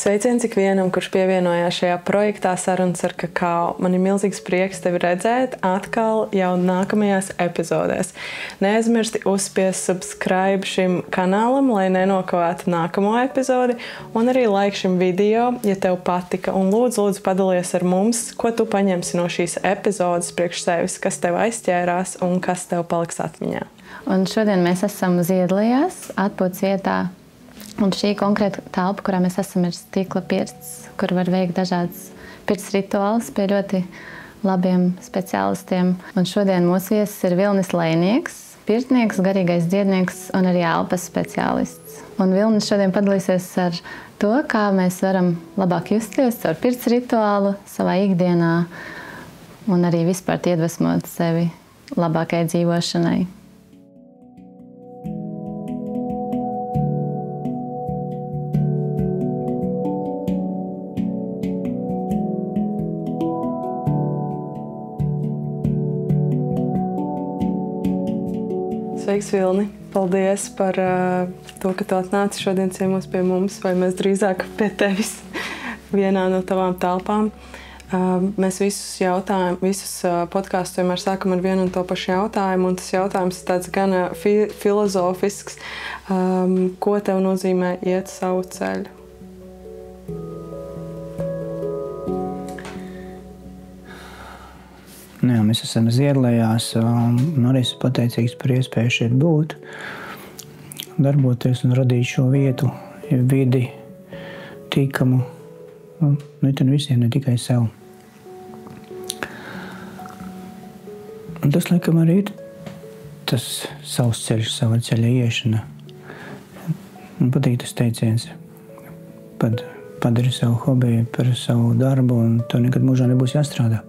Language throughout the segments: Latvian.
Sveiciens ikvienam, kurš pievienojās šajā projektā Sarunas ar kakao. Man ir milzīgs prieks tevi redzēt atkal jau nākamajās epizodēs. Neaizmirsti uzspiest subscribe šim kanālam, lai nenokavētu nākamo epizodi, un arī like šim video, ja tev patika. Un lūdzu padalies ar mums, ko tu paņemsi no šīs epizodes priekš sevis, kas tev aizķērās un kas tev paliks atmiņā. Un šodien mēs esam Ziedlijās, atpūtas vietā. Un šī konkrēta telpa, kurā mēs esam, ir stikla pirts, kur var veikt dažādas pirts rituālus pie ļoti labiem speciālistiem. Un šodien mūsu viesis ir Vilnis Lejnieks, pirtnieks, garīgais dziednieks un arī elpas speciālists. Un Vilnis šodien padalīsies ar to, kā mēs varam labāk justies caur pirts rituālu savā ikdienā un arī vispār iedvesmot sevi labākai dzīvošanai. Sveiks, Vilni! Paldies par to, ka tu atnāci šodien ciemos pie mums, vai mēs drīzāk pie tevis vienā no tavām telpām. Mēs visus podkāstus vienmēr sākam ar vienu un to pašu jautājumu, un tas jautājums ir tāds gan filozofisks. Ko tev nozīmē iet savu ceļu? Jā, mēs esam Ziedlijās, un arī esmu pateicīgs par iespēju šeit būt, darboties un radīt šo vietu, vidi, tīkamu, visiem, ne tikai sev. Un tas, laikam, arī ir tas savs ceļš, sava ceļa iešana. Man patīk tas teiciens, padari savu hobiju par savu darbu, un tev nekad mūžā nebūs jāstrādā.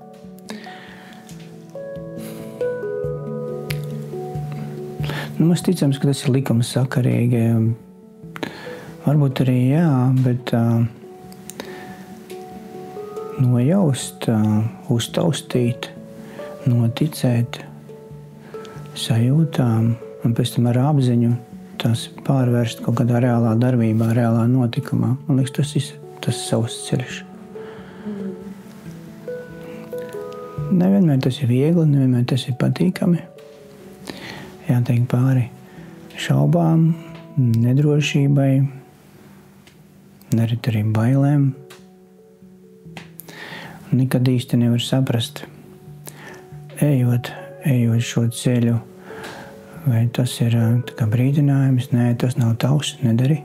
Mēs ticams, ka tas ir likuma sakarīgi. Varbūt arī jā, bet nojaust, uztaustīt, noticēt sajūtām un pēc tam ar apziņu tās pārvērst kaut kādā reālā darbībā, reālā notikumā. Man liekas, tas ir tas savs ceļš. Nevienmēr tas ir viegli, nevienmēr tas ir patīkami. Jātiek pāri šaubām, nedrošībai, arī bailēm. Nekad īsti nevar saprast, ejot šo ceļu, vai tas ir kā brīdinājums, nē, tas nav tavs, nedari.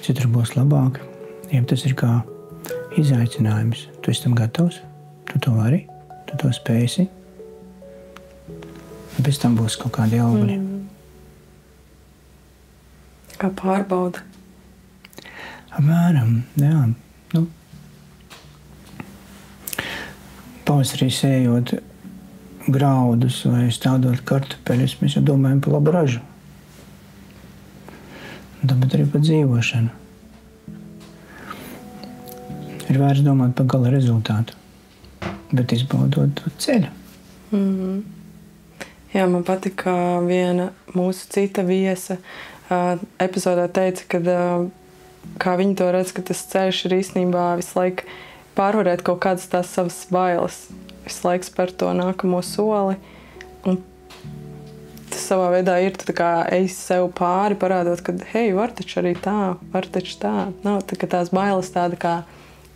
Citur būs labāk, ja tas ir kā izaicinājums. Tu esi tam gatavs, tu to vari, tu to spēsi. Pēc tam būs kaut kādi augļi. Kā pārbauda? Apmēram, jā. Pavasarī sējot graudus vai stādot kartupeļus, mēs jau domājam par labu ražu. Tāpat arī par dzīvošanu. Ir vairs domāt par gala rezultātu, bet izbaudot to ceļu. Jā, man patika viena mūsu cita viesa epizodē teica, ka kā viņi to redz, ka tas ceļš ir īstenībā visu laiku pārvarēt kaut kādas tās savas bailes. Visu laiku spērt to nākamo soli. Un tas savā veidā ir tā kā ej sev pāri, parādot, ka hei, var taču arī tā, var taču tā. Nav tā, ka tās bailes tāda kā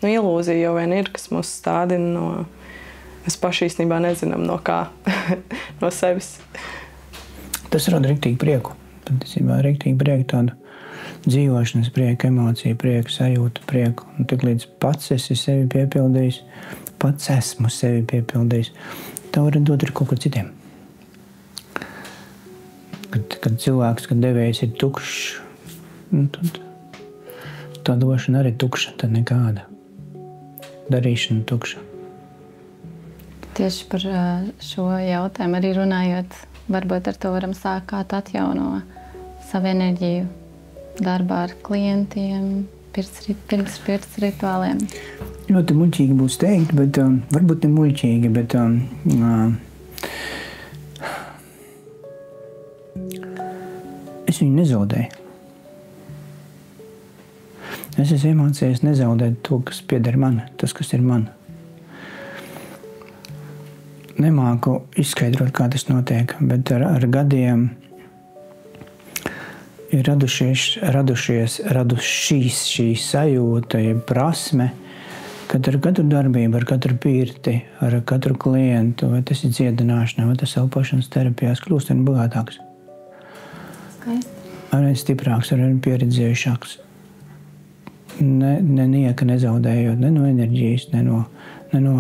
ilūzija jau vien ir, kas mūs stādina no... Mēs paši īstenībā nezinām no kā, no sevis. Tas rada riktīgi prieku. Patiesībā riktīgi prieku, tādu dzīvošanas prieku, emociju prieku, sajūtu prieku. Un tik līdz pats esi sevi piepildījis, pats esmu sevi piepildījis, tev var dot arī kaut ko citiem. Kad cilvēks, kad devējs ir tukšs, tad tā došana arī tukša, tad nekāda. Darīšana tukša. Tieši par šo jautājumu arī runājot, varbūt ar to varam sākt, kā tu atjauno savu enerģiju darbā ar klientiem, pirms rituāliem. Ļoti muļķīgi būs teikt, bet varbūt ne muļķīgi, bet es viņu nezaudēju. Es esmu iemācījies nezaudēt to, kas pieder man, tas, kas ir man. Nemāku izskaidrot, kā tas notiek, bet ar gadiem ir radušīs šī sajūta, ja prasme, kad ar katru darbību, ar katru pirti, ar katru klientu, vai tas ir dziedināšanā, vai tas elpošanas terapijās, kļūst vien bagātāks. Arvien stiprāks, arvien pieredzējušāks. Nenieka nezaudējot, ne no enerģijas, ne no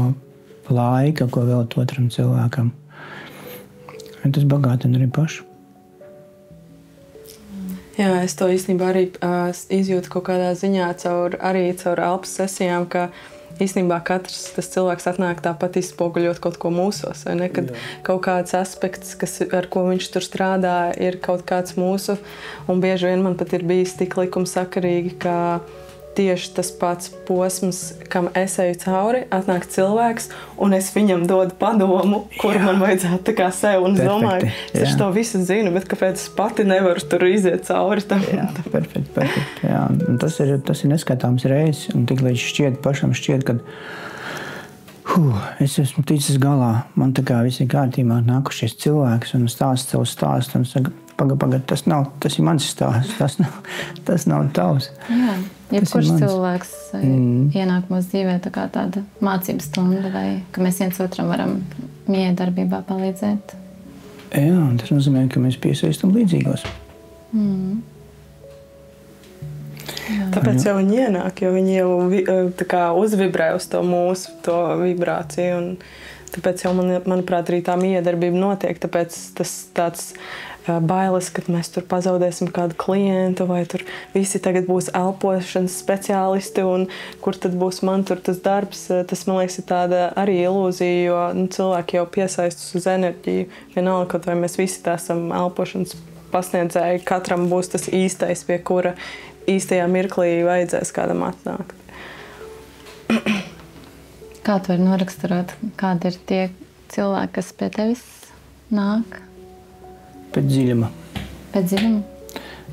laika, ko veltu otram cilvēkam. Un tas bagātina arī pašu. Jā, es to īstenībā arī izjūtu kaut kādā ziņā caur elpas sesijām, ka īstenībā katrs tas cilvēks atnāk tāpat izspoguļot kaut ko mūsos, vai ne? Kad kaut kāds aspekts, ar ko viņš tur strādā, ir kaut kāds mūsu, un bieži vien man pat ir bijis tik likumsakarīgi, ka tieši tas pats posms, kam es eju cauri, atnāk cilvēks, un es viņam dodu padomu, kuru man vajadzētu tā kā sev, un es domāju, es to visu zinu, bet kāpēc es pati nevaru tur iziet cauri tam? Jā, perfekti. Jā, un tas ir neskatāms reizes, un tik līdz pašam šķiet, kad es esmu ticis galā, man tā kā viss ir kārtībā, nākušies cilvēks, un stāst savu stāstu, un saka, pagad, tas ir mans stāsts, tas nav tavs. Jā. Jebkurš cilvēks ienāk mūsu dzīvē tā kā tāda mācības stunda, vai ka mēs viens otram varam miedarbībā palīdzēt. Jā, tas nozīmē, ka mēs piesaistam līdzīgos. Tāpēc jau viņi ienāk, jo viņi jau tā kā uzvibrē uz to mūsu vibrāciju, un tāpēc jau, manuprāt, arī tā miedarbība notiek, tāpēc tas tāds bailes, ka mēs tur pazaudēsim kādu klientu, vai tur visi tagad būs elpošanas speciālisti, un kur tad būs man tur tas darbs. Tas, man liekas, ir tāda arī ilūzija, jo cilvēki jau piesaistas uz enerģiju. Vienalga, kaut vai mēs visi tā esam elpošanas pasniedzēji, katram būs tas īstais, pie kura īstajā mirklī vajadzēs kādam atnākt. Kā tu vari noraksturot, kādi ir tie cilvēki, kas pie tevis nāk? Pēc dziļuma. Pēc dziļuma?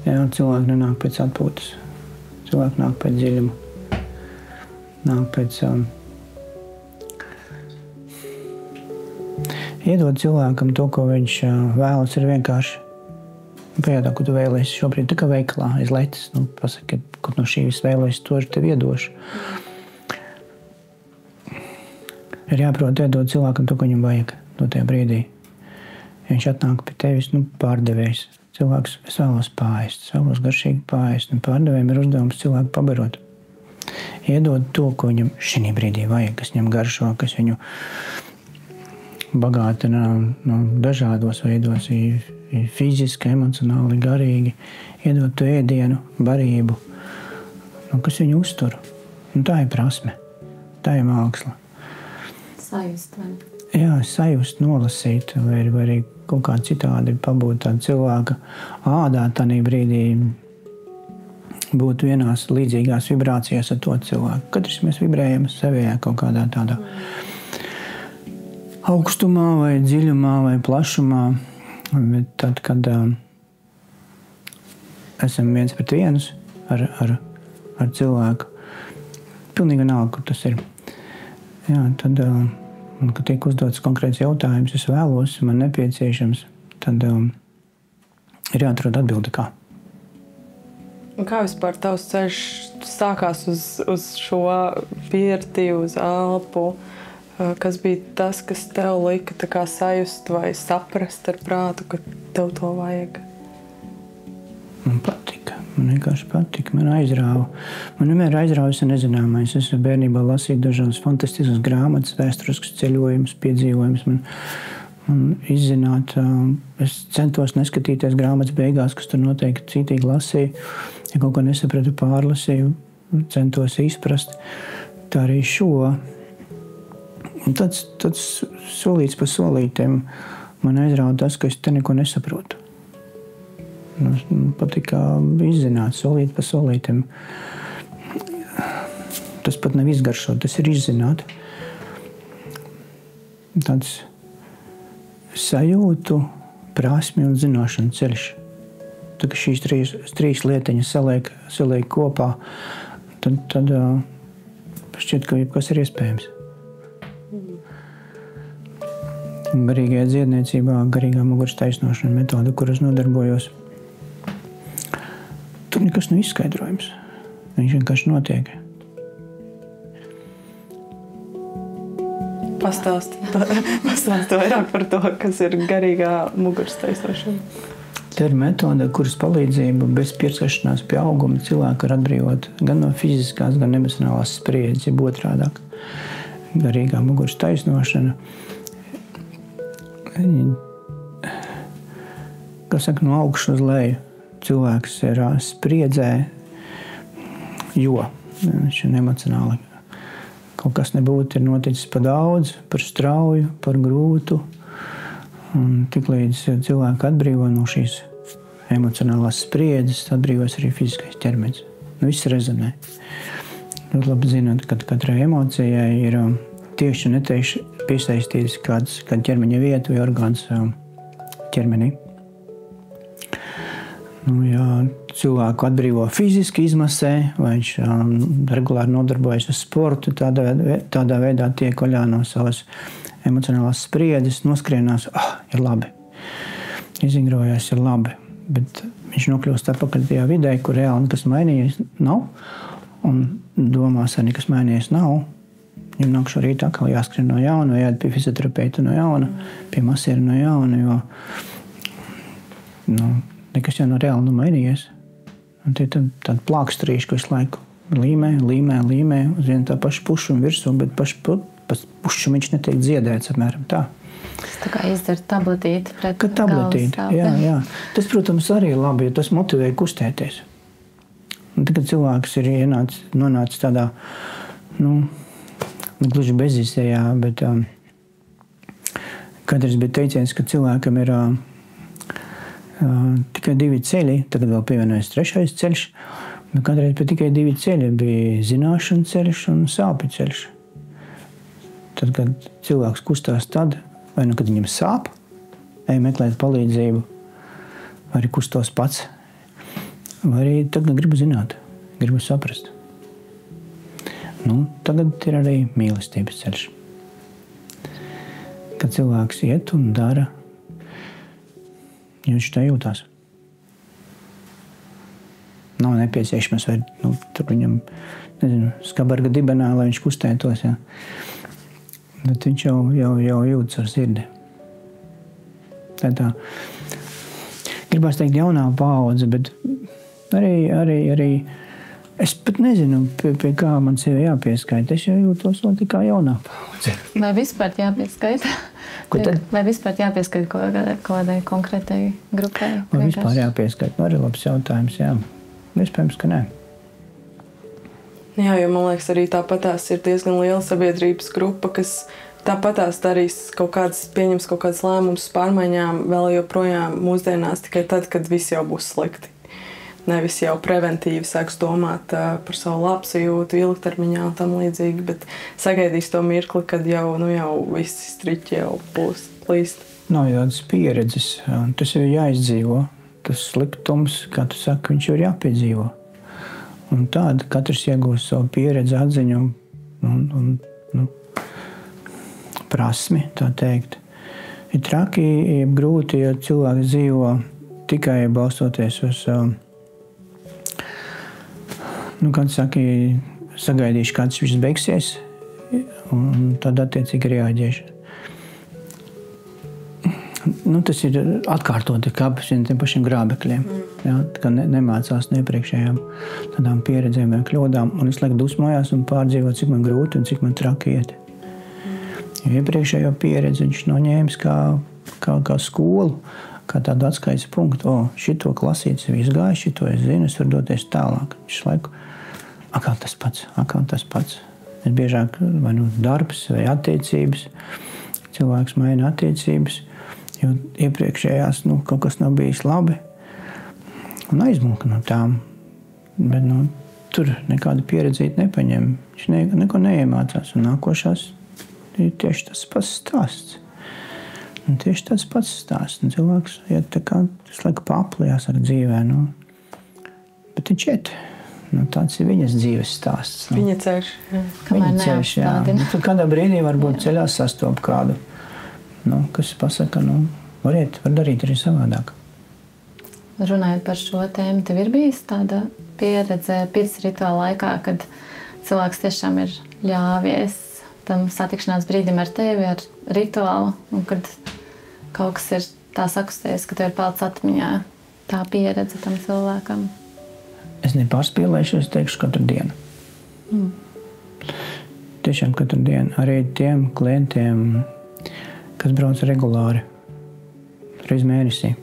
Jā, cilvēki nenāk pēc atpūtas. Cilvēki nāk pēc dziļuma. Nāk pēc... Iedod cilvēkam to, ko viņš vēlas, ir vienkārši. Pajautā, ko tu vēlies šobrīd, tā kā veikalā aiz letes. Pasaki, ko no šī viss vēlies, to es tev iedošu. Ir jāprot iedot cilvēkam to, ko viņam vajag no tajā brīdī. Viņš atnāk pie tevis, pārdevējs. Cilvēks vēlos pārēst, vēlos garšīgi pārēst. Pārdevējiem ir uzdevums cilvēku pabarot. Iedod to, ko viņam šī brīdī vajag, kas viņam garšo, kas viņu bagātina dažādos veidos, fiziski, emocionāli, garīgi. Iedod to ēdienu, barību, kas viņu uztur. Tā ir prasme, tā ir māksla. Sajust, vai? Jā, sajust, nolasīt, vai arī kaut kā citādi pabūt tādu cilvēka ādā tādā brīdī, būt vienās līdzīgās vibrācijās ar to cilvēku. Katrs mēs vibrējam savējā kaut kādā tādā augstumā vai dziļumā vai plašumā. Bet tad, kad esam viens pret vienus ar cilvēku, pilnīgi vienalga, kur tas ir. Jā, tad... Un, kad tiek uzdots konkrēts jautājums, es vēlos, man nepieciešams, tad ir jāatrod atbildi kā. Un kā vispār tavs ceļš sākās uz šo pirti, uz elpu? Kas bija tas, kas tev lika tā kā sajust vai saprast ar prātu, ka tev to vajag? Man patika. Man vienkārši patika. Man aizrāva. Man vienmēr aizrāvusi nezināmais. Es bērnībā lasīju dažādas fantastiskas grāmatas, vēsturiskas ceļojumus, piedzīvojumus. Man izzināt, es centos neskatīties grāmatas beigās, kas tur noteikti citīgi lasīju. Ja kaut ko nesapratu, pārlasīju, centos izprast. Tā arī šo. Un tad solīts pa solītiem man aizrāva tas, ka es te neko nesaprotu. Man patika izzināt solīt pa solītiem. Tas pat nav izgaršot, tas ir izzināt. Tāds sajūtu, prasmi un zināšanu ceļš. Tā kā šīs trīs lietiņas saliek kopā, tad šķiet, ka jebkas ir iespējams. Garīgajā dziedniecībā, garīgā muguras taisnošana metode, kuras nodarbojos, tur nekas nav izskaidrojums. Viņš vienkārši notiek. Pastāst vairāk par to, kas ir garīgā muguras taisnošana. Tā ir metode, kuras palīdzību bez pieskaršanās pie auguma cilvēku var atbrīvot gan no fiziskās, gan emocionālās spriedzes, jeb otrādāk. Garīgā muguras taisnošana, kas saka, no augšas uz leju. Cilvēks ir spriedzē, jo viņš ir emocionāli. Kaut kas nebūtu ir noticis par daudz, par strauju, par grūtu. Un tiklīdz cilvēku atbrīvo no šīs emocionālās spriedzes, atbrīvos arī fiziskais ķermenis. Viss rezonē. Ļoti labi zināt, ka katrai emocijai ir tieši un netieši piesaistīts kāda ķermeņa vieta vai orgāns ķermenī. Ja cilvēku atbrīvo fiziski izmasē, vai viņš regulāri nodarbojas ar sportu, tādā veidā tiek vaļā no savas emocionālās spriedzes, noskrienās, ir labi. Izingrojās, ir labi. Bet viņš nokļūst atpakaļ tajā vidē, kur reāli nekas mainījies nav, un domās, ka nekas mainījies nav. Viņam nāk šorīt atkal jāskrien no jauna, vai jāiet pie fizioterapeita no jauna, pie masēra no jauna, jo nekas jau nav reāli mainījies. Un tie tādi plākstrīši, ka visu laiku līmē, uz vienu tā pašu pušu un virsū, bet pušu viņš netiek dziedēts apmēram tā. Tas tā kā izdara tabletīti pret tabletīti, galvas jā. Tas, protams, arī ir labi, jo tas motivē kustēties. Un tagad cilvēks ir nonācis tādā, gluži bezizējā, bet kādreiz bija teiciens, ka cilvēkam ir tikai 2 ceļi, tagad vēl pievienojas 3. ceļš, bet kādreiz bija tikai 2 ceļi, bija zināšana ceļš un sāpju ceļš. Tad, kad cilvēks kustās tad, vai kad viņam sāp, ej meklēt palīdzību, vai arī kustos pats, vai arī tagad gribu zināt, gribu saprast. Tagad ir arī mīlestības ceļš. Kad cilvēks iet un dara, jo viņš tā jūtās. Nav nepieciešams, vai tur viņam, skabarga dibenā, lai viņš kustētos, jā. Bet viņš jau jūtas ar sirdi. Tā. Gribās teikt jaunā paudze, bet arī es pat nezinu, pie kā man sevi jāpieskaita. Es jau jūtos vēl tikai jaunā paudze. Vai vispār jāpieskaita? Vai vispār jāpieskaita kādai konkrētai grupai? Vai vispār jāpieskaita? Arī labs jautājums, jā. Iespējams, ka nē. Jā, jo man liekas, arī tāpatās ir diezgan liela sabiedrības grupa, kas tāpatās darīs pieņems kaut kādas lēmumus pārmaiņām vēl joprojām mūsdienās tikai tad, kad viss jau būs slikti. Nevis jau preventīvi sāks domāt par savu labsajūtu ilgtermiņā un tam līdzīgi, bet sagaidīs to mirkli, kad jau visi striķi jau būs plīst. Nav tādas pieredzes. Tas ir jāizdzīvo. Tas sliktums, kā tu saki, viņš jau ir jāpiedzīvo. Un tāda katrs iegūst savu pieredzi, atziņu un prasmi, tā teikt. Ir traki, ir grūti, ja cilvēks dzīvo tikai balstoties uz, kā saka, sagaidīšu, kāds viss beigsies, un tad attiecīgi reaģēšu. Tas ir atkārtoti kā pēc tiem pašiem grābekļiem. Ja, ka nemācās no iepriekšējām tādām pieredzēm vai kļūdām un visu laiku dusmojās un pārdzīvot, cik man grūti un cik man traki iet. Jo iepriekšējo pieredzi viņš noņēmis kā skolu, kā tādu atskaites punktu. Šito klasītes ir izgājis, šito es zinu, es varu doties tālāk. Viņš laiku, atkal tas pats. Es biežāk vai darbs vai attiecības, cilvēks maina attiecības, jo iepriekšējās kaut kas nav bijis labi un aizmulka no tām. Bet tur nekādu pieredzīti nepaņem. Viņš neko neiemācās un nākošās ir tieši tas pats stāsts. Un tieši tas pats stāsts. Un cilvēks iet tā kā tas laika papli, jāsaka, dzīvē. Bet viņš iet. tāds ir viņas dzīves stāsts. Viņa ceļš. Kamēr Viņa ceļš, jā. Tad kādā brīdī varbūt ceļā sastop kādu, kas pasaka, var darīt arī savādāk. Runājot par šo tēmu, tev ir bijis tāda pieredze pirts rituāla laikā, kad cilvēks tiešām ir ļāvies tam satikšanās brīdim ar tevi, ar rituālu, un kad kaut kas ir tā sakustējies, ka tev ir palicis atmiņā tā pieredze tam cilvēkam? Es nepārspīlēšu, es teikšu katru dienu. Tiešām katru dienu. Arī tiem klientiem, kas brauc regulāri, reiz mēnesī.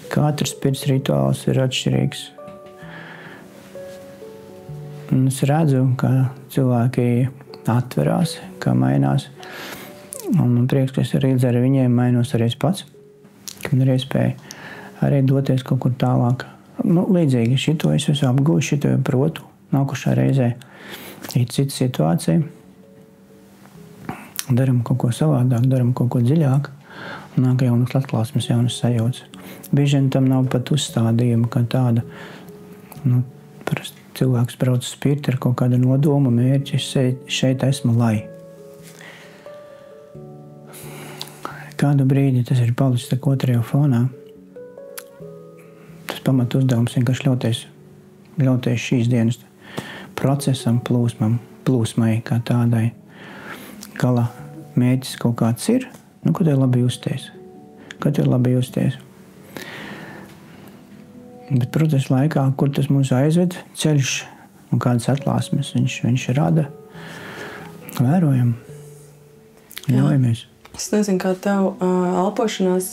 Katrs pirts rituāls ir atšķirīgs. Un es redzu, ka cilvēki atverās, kā mainās. Un man prieks, ka es arī ar viņiem mainos arī es pats. Ka man ir iespēja arī doties kaut kur tālāk. Līdzīgi, šito es esmu apguvis, šito jau protu. Nākušā reizē ir cita situācija. Daram kaut ko savādāk, daram kaut ko dziļāk. Un nāk jaunas atklāsmes, jaunas sajūtas. Bieži tam nav pat uzstādījuma, kā tāda. Parasti cilvēks brauc uz pirti ar kaut kādu nodomu, mērķi. Šeit esmu, lai. Kādu brīdi tas ir palicis tā otrajā fonā. Tas pamat uzdevums vienkārši ļauties šīs dienas procesam, plūsmai kā tādai. Gala mērķis kaut kāds ir, ko tev labi justies. Bet procesa laikā, kur tas mūs aizved, ceļš un kādas atklāsmes viņš rada, vērojam, ļaujamies. Es nezinu, kā tev elpošanās,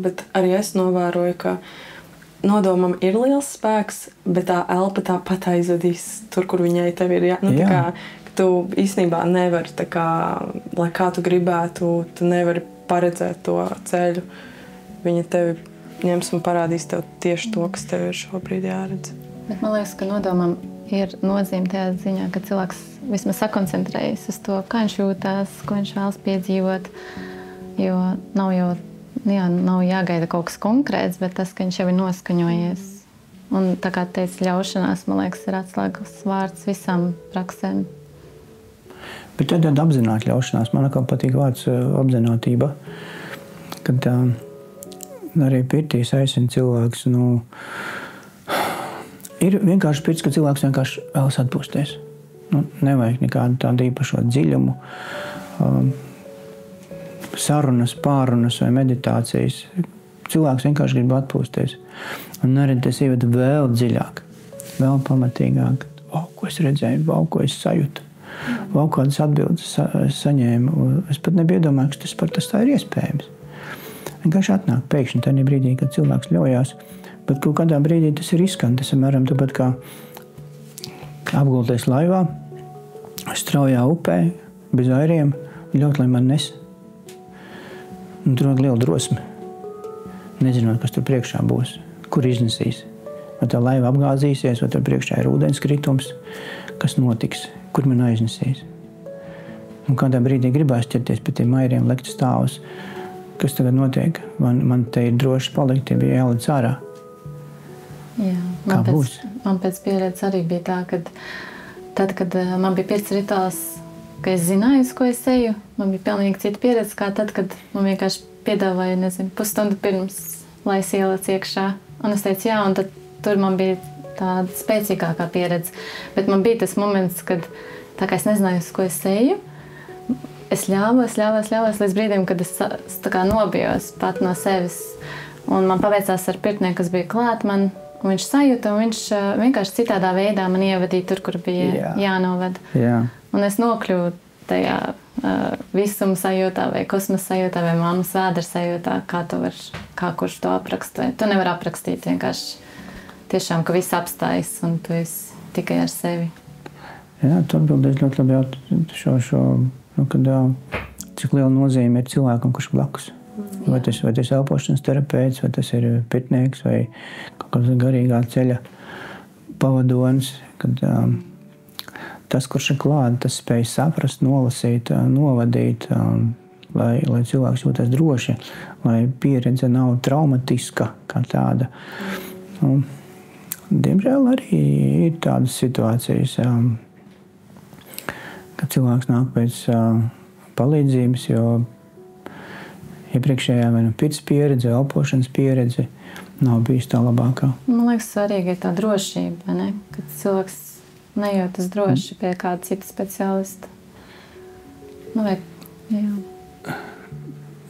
bet arī es novēroju, ka nodomam ir liels spēks, bet tā elpa tāpat aizvedīs tur, kur viņai tev ir. Tā kā tu īstenībā nevari, tā kā, lai kā tu gribētu, tu nevari paredzēt to ceļu. Viņa tevi ņems un parādīs tev tieši to, kas tev ir šobrīd jāredz. Bet man liekas, ka nodomam ir nozīme tajā ziņā, ka cilvēks vismaz sakoncentrējas uz to, kā viņš jūtās, ko viņš vēlas piedzīvot. Jo nav jāgaida kaut kas konkrēts, bet tas, ka viņš jau ir noskaņojies. Un tā kā teica, ļaušanās, man liekas, ir atslēgas vārds visām praksēm. Bet tad apzināti ļaušanās. Man atkal patīk vārds apzinātība. Kad arī pirtīs aicina cilvēks, ir vienkārši pirts, ka cilvēks vienkārši vēlas atpūsties. Nevajag nekādu tādu īpašo dziļumu, sarunas, pārunas vai meditācijas. Cilvēks vienkārši grib atpūsties. Un arī tas ievada vēl dziļāk, vēl pamatīgāk. Ko es redzēju, ko es sajūtu, kādas atbildes saņēmu. Es pat nebiju iedomājis, ka tas tā ir iespējams. Vienkārši atnāk pēkšņi tajā brīdī, kad cilvēks ļaujās. Bet kaut kādā brīdī tas ir riskanti. Tas apmēram tāpat kā apgulties laivā, straujā upē, bez airiem, ļaut, lai man nes. Un tur vajag liela drosme. Nezinot, kas tur priekšā būs, kur iznesīs. Vai tā laiva apgāzīsies, vai tur priekšā ir ūdenskritums, kas notiks, kur man aiznesīs. Un kādā brīdī gribēs ķerties pie tiem airiem, lekt stāvus. Kas tagad notiek? Man te ir droši palikt, tie bija jāliec ārā. Jā, man pēc pieredzes arī bija tā, ka tad, kad man bija pirts rituāls, ka es zināju, uz ko es eju, man bija pilnīgi cita pieredze, kā tad, kad man vienkārši piedāvāja, pusstundu pirms, lai es ielec iekšā. Un es teicu jā, un tad tur man bija tāda spēcīgākā pieredze. Bet man bija tas moments, kad tā kā es nezināju, uz ko es eju, es ļāvos līdz brīdim, kad es tā kā nobijos pat no sevis. Un man paveicās ar pirtnieku, kas bija klāt man, un viņš sajūta, un viņš vienkārši citādā veidā man ievadīja tur, kur bija jānoved. Jā. Un es nokļuvu tajā visuma sajūtā, vai kosmosa sajūtā, vai mammas vēdra sajūtā, kā kurš to apraksta. Tu nevar aprakstīt vienkārši tiešām, ka viss apstājas, un tu esi tikai ar sevi. Jā, tu atbildēsi ļoti labi kad cik liela nozīme ir cilvēkam, kurš blakus. Vai tas ir elpošanas terapeits, vai tas ir pirtnieks, vai kaut kāds garīgā ceļa pavadonis, kad tas, kurš ir klāt, tas spēj saprast, nolasīt, novadīt, lai cilvēks jūtas droši, lai pieredze nav traumatiska kā tāda. Diemžēl arī ir tādas situācijas, kad cilvēks nāk pēc palīdzības, jo iepriekšējā vai nu pirts pieredze, elpošanas pieredze nav bijis tā labākā. Man liekas, svarīgi ir tā drošība, vai ne? Kad cilvēks nejūtas droši pie kāda cita speciālista.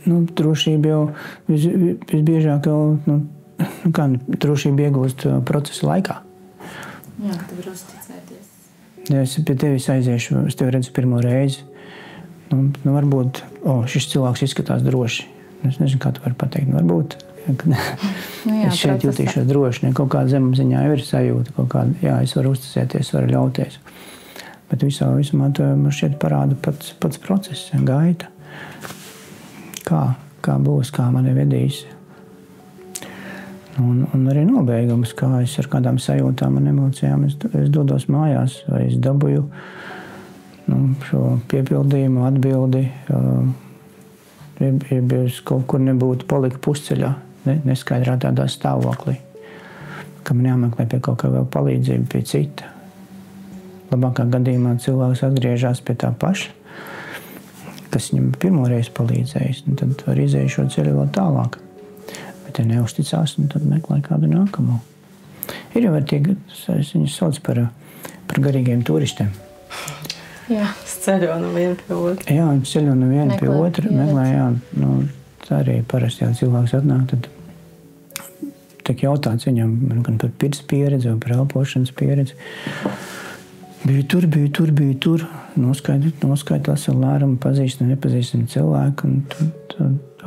Drošība jau visbiežāk jau, drošība iegūst procesa laikā. Jā, ka tu vari uzticēties. Ja es pie tevis aiziešu, es tevi redzu pirmo reizi, varbūt, šis cilvēks izskatās droši. Es nezinu, kā tu vari pateikt, varbūt. Es šeit jutīšos droši, kaut kāda zemapziņā jau ir sajūta, kaut kāda, jā, es varu uzticēties, varu ļauties. Bet visumā to man šķiet parāda pats process, gaita. Kā būs, kā mani vedīs. Un arī nobeigums, kā es ar kādām sajūtām un emocijām es dodos mājās, vai es dabūju šo piepildījumu, atbildi, ja kaut kur nebūtu palika pusceļā, neskaidrā tādā stāvoklī, ka man jāmeklē pie kaut kā vēl palīdzība, pie cita. Labākā gadījumā cilvēks atgriežas pie tā paša, kas viņam pirmoreiz palīdzējis, un tad var iziet šo ceļu vēl tālāk. Bet ja neusticās, tad meklē kādu nākamo. Ir jau es viņus sauc par garīgiem turistiem. Jā. Ceļo no viena pie otra. Jā, viņi ceļo no viena pie otra. Meklē, tā arī parasti, ja cilvēks atnāk, tad tiek jautāts viņam gan par pirts pieredzi vai par elpošanas pieredzi. Biju tur. Noskaidrot veselu lērumu, pazīstam, nepazīstam cilvēku.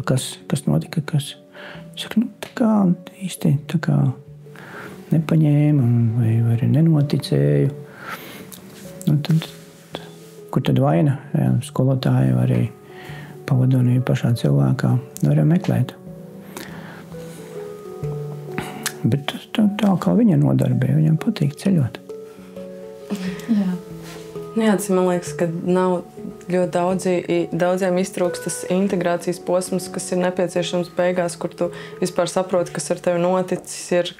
Kas notika? Saka, tā kā īsti nepaņēma vai arī nenoticēju. Kur tad vaina? Jā, skolotāja vai arī pavadonīja pašā cilvēkā. Varam meklēt. Bet tā kā viņa nodarbē, viņam patīk ceļot. Jā. Tas man liekas, ka nav ļoti daudziem iztrūkst tas integrācijas posms, kas ir nepieciešams beigās, kur tu vispār saproti, kas ar tevi noticis,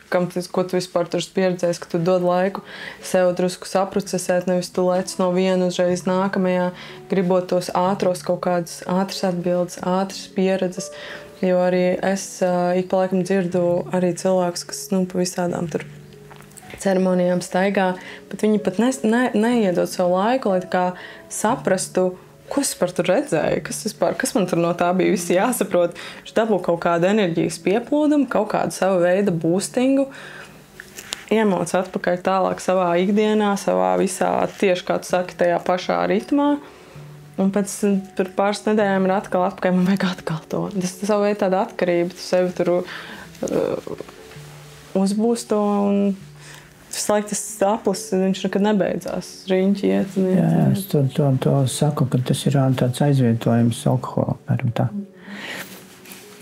ko tu vispār tur pieredzējis, ka tu dod laiku sev drusku saprocesēt, nevis tu lec no viena uzreiz nākamajā, gribot tos kaut kādas ātras atbildes, ātras pieredzes, jo arī es ik pa laikam dzirdu arī cilvēkus, kas pa visādām tur ceremonijām staigā, bet viņi pat neiedod savu laiku, lai tā kā saprastu, ko es par tur redzēju, kas man tur no tā bija visi jāsaprot. Viņš dabū kaut kādu enerģijas pieplūdumu, kaut kādu savu veidu boostingu, iemoc atpakaļ tālāk savā ikdienā, savā visā, tieši kā tu saki, tajā pašā ritmā. Un pēc pāris nedēļām ir atkal atpakaļ, man vajag atkal to. Tas savu veidu tāda atkarība, tu sevi tur uzbūsto un visu laiku tas aplis, viņš nekad nebeidzās. Riņķi iet un iet. Jā, es to saku, ka tas ir tāds aizvietojums alkohola, tā.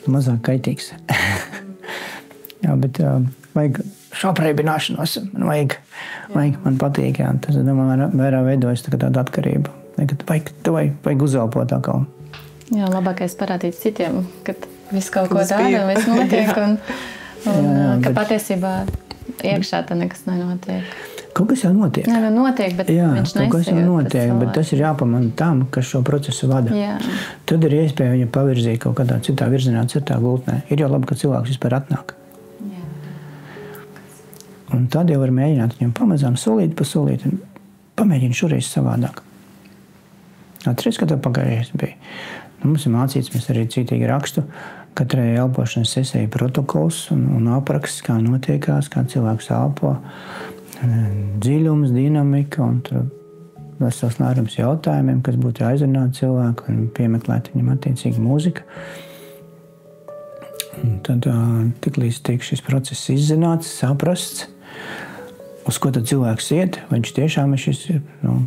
Mazāk kaitīgs. Jā, bet vajag šopreibināšanos. Man patīk, jā. Tas, vērā veidojas tāda atkarība. Vajag uzelpot atkal. Jā, labākais parādīt citiem, kad viss kaut ko dara, viss notiek un ka patiesībā iekšā tā nekas nenotiek. Kaut kas jau notiek. Jā, notiek, bet viņš nesajūt. Kaut kas jau notiek, bet tas ir jāpamana tam, kas šo procesu vada. Jā. Tad ir iespēja viņu pavirzīt kaut kādā citā virzienā, citā gultnē. Ir jau labi, ka cilvēks vispār atnāk. Jā. Un tad jau var mēģināt viņam pamazām solīt pa solīti. Pamēģini šoreiz savādāk. Atceries, ka tev pagājušais bija. Mums ir mācīts, mēs arī cītīgi rakstu. Katrai elpošanas sesijai protokols un apraksts, kā notiekās, kā cilvēks elpo, dziļums, dinamika un tur vesels lērums jautājumiem, kas būtu jāizrunā cilvēku un piemeklēt viņam attiecīgi mūzika. Un tad tiklīdz tiek šis process izzināts, saprasts, uz ko tad cilvēks iet, vai viņš tiešām ir šis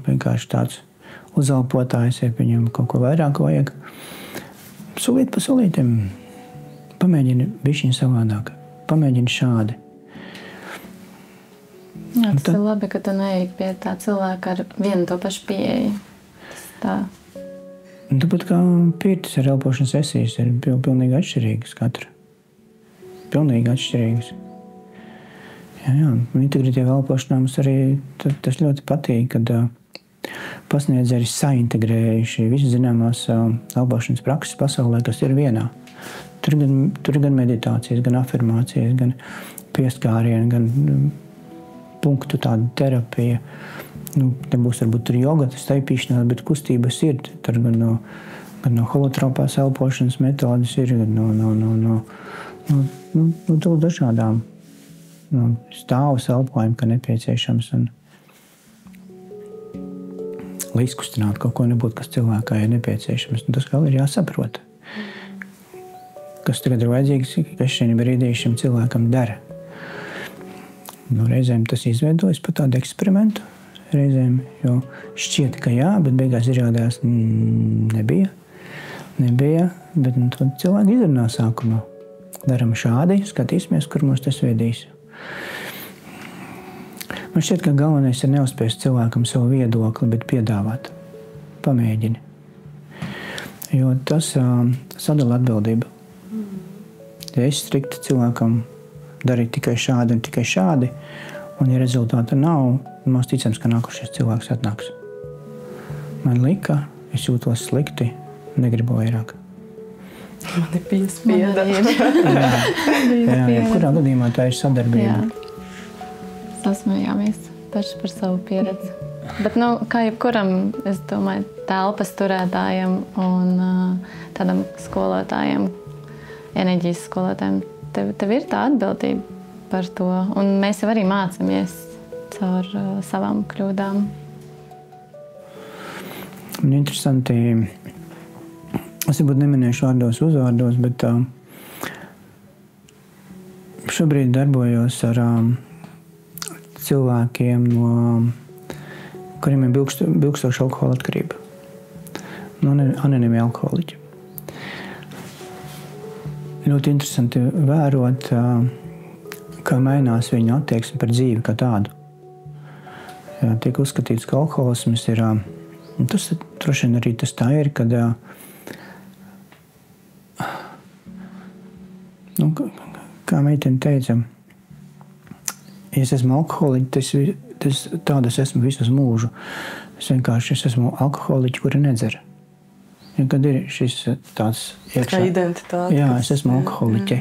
vienkārši tāds uzelpotājs, ja viņam kaut ko vairāk vajag. Solīt pa solītiem. Pamēģini bišķiņ savādāk. Pamēģini šādi. Jā, tas ir labi, ka tu neej pie tā cilvēka ar vienu to pašu pieeju. Tā. Tāpat kā pirtis ar elpošanas sesijas ir pilnīgi atšķirīgas katra. Pilnīgi atšķirīgas. Jā, integratīva elpošanā mums arī tas ļoti patīk, kad pasniedzēji saintegrējuši visu zināmās elpošanas prakses pasaulē, kas ir vienā. Tur gan meditācijas, gan afirmācijas, gan pieskārieni, gan punktu tāda terapija. Te būs varbūt tur joga, tas taipīšanās, bet kustības ir. Tur gan no holotropās elpošanas metodas ir, gan no dažādām stāvus elpojumu, ka nepieciešams. Lai izkustinātu kaut ko nebūtu, kas cilvēkā ir nepieciešams. Tas vēl ir jāsaprot. Kas tagad ir vajadzīgs, kas šajā brīdī šim cilvēkam dara. Reizēm tas izveidojas par tādu eksperimentu. Reizēm, jo šķiet, ka jā, bet beigās izrādās nebija, bet to cilvēku izrunā sākumā. Daram šādi, skatīsimies, kur mums tas vedīs. Man šķiet, ka galvenais ir neuzspiest cilvēkam savu viedokli, bet piedāvāt. Pamēģini. Jo tas sadala atbildību. Ja es strikti cilvēkam darīju tikai šādi, un ja rezultāta nav, mums ticams, ka nākošais cilvēks atnāks. Man lika, es jūtos slikti, negribu vairāk. Man ir piespieda. Kurā gadījumā tā ir sadarbība? Sasmējāmies paši par savu pieredzi. Bet, kā jebkuram, es domāju, telpas turētājiem un tādam skolotājiem, enerģijas skolotājiem, tev ir tā atbildība par to. Un mēs jau arī mācāmies caur savām kļūdām. Man interesanti, es varbūt neminēšu uzvārdos, bet šobrīd darbojos ar cilvēkiem, kuriem ir bilkstoša alkohola atkarība. Anonīmi alkoholiķi. Ļoti interesanti vērot, kā mainās viņa attieksme par dzīvi kā tādu. Tiek uzskatīts, ka alkoholisms ir, tas droši vien arī tas tā ir, kad kā meitene teica, ja es esmu alkoholiķis, tādas esmu visu mūžu. Es esmu alkoholiķis, kuri nedzer. Ja, kad ir šis tāds iekšā... Kā identitāte. Jā, es esmu alkoholiķi.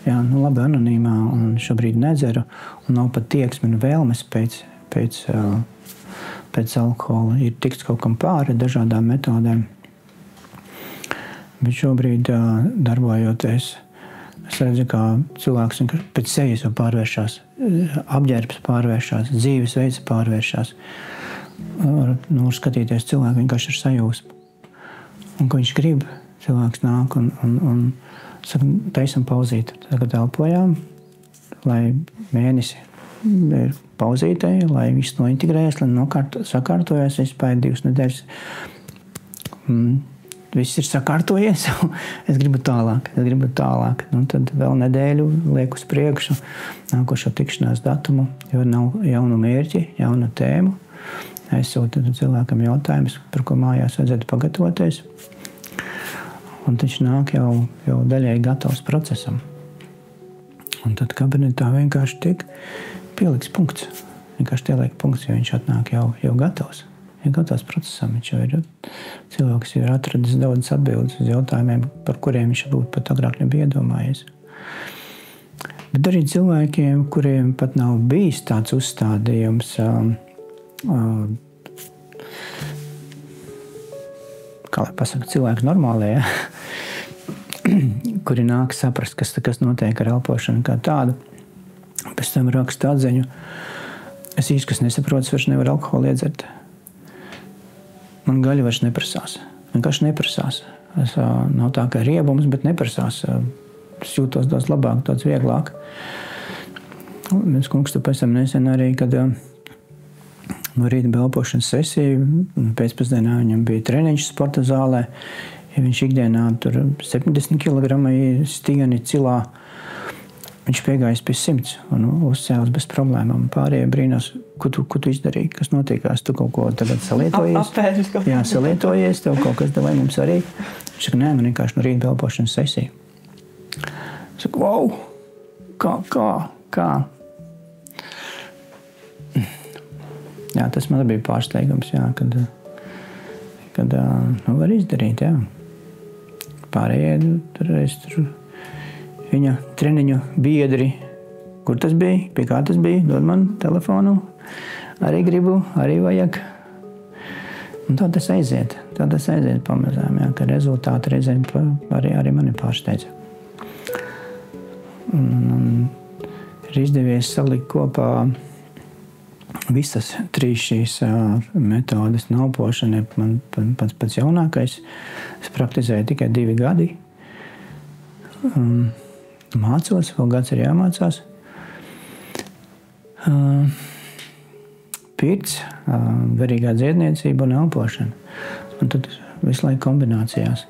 Jā, labi, anonīmā, un šobrīd nedzeru, un nav pat tieksme un vēlmes pēc alkohola. Ir tiks kaut kam pāri dažādām metodēm. Bet šobrīd, darbojoties, es redzu, kā cilvēks pēc sejas jau pārvēršās, apģērbs pārvēršās, dzīvesveids pārvēršās. Skatīties cilvēku vienkārši ar sajūsmu. Un ko viņš grib, cilvēks nāk un saka, taisam pauzīt. Tagad elpojām, lai mēnesi ir pauzītēji, lai viss nointegrējas, lai sakārtojas, es pēc 2 nedēļas. Viss ir sakārtojies, es gribu tālāk. Tad vēl nedēļu liek uz priekšu nākošo tikšanās datumu, jo nav jaunu mērķi, jaunu tēmu. Aizsūtu cilvēkam jautājumus, par ko mājās vajadzētu pagatavoties. Un viņš nāk jau daļai gatavs procesam. Un tad kabinetā vienkārši tiek pieliks punkts. Vienkārši tieliek punkts, jo viņš atnāk jau gatavs. Ir gatavs procesam. Cilvēks ir atradis daudz atbildes uz jautājumiem, par kuriem viņš būtu pat agrāk nebija iedomājies. Bet arī cilvēkiem, kuriem pat nav bijis tāds uzstādījums, kā lai pasaka, cilvēki normālie, kuri nāk saprast, kas notiek ar elpošanu kā tādu. Pēc tam raksta atziņu. Es īsti, kas nesaprotu, vairs nevaru alkoholu iedzert. Man gaļa vairs neprasās. Vienkārši neprasās. Nav tā kā riebums, bet neprasās. Es jūtos daudz labāk, daudz vieglāk. Mēs kungs tu pēc tam nesen arī, kad no rīta bija elpošanas sesija, pēcpusdienā viņam bija treniņš sporta zālē. Ja viņš ikdienā tur 70 kg stieni cilā, viņš piegājis pie 100 un uzcēlis bez problēmām. Pārējie brīnās, ko tu izdarīji, kas notiekās, tu kaut ko tagad salietojies. Jā, salietojies, tev kaut kas devai mums arī. Viņš saka, nē, man vienkārši no rīta elpošanas sesija. Es saku, wow, kā? Jā, tas man bija pārsteigums, jā, kad var izdarīt, jā. Pārējie tur viņa treniņu biedri, kur tas bija, pie kā tas bija, dod man telefonu, arī gribu, arī vajag. Un tā tas aiziet pamazām, jā, ka rezultāti reizēm arī mani pārsteidza. Un ir izdevies salikt kopā visas 3 šīs metodes. Elpošana ir man pats jaunākais. Es praktizēju tikai 2 gadi. Mācos, vēl gads ir jāmācās. Pirts, garīgā dziedniecība un elpošana. Un tad visu laiku kombinācijās.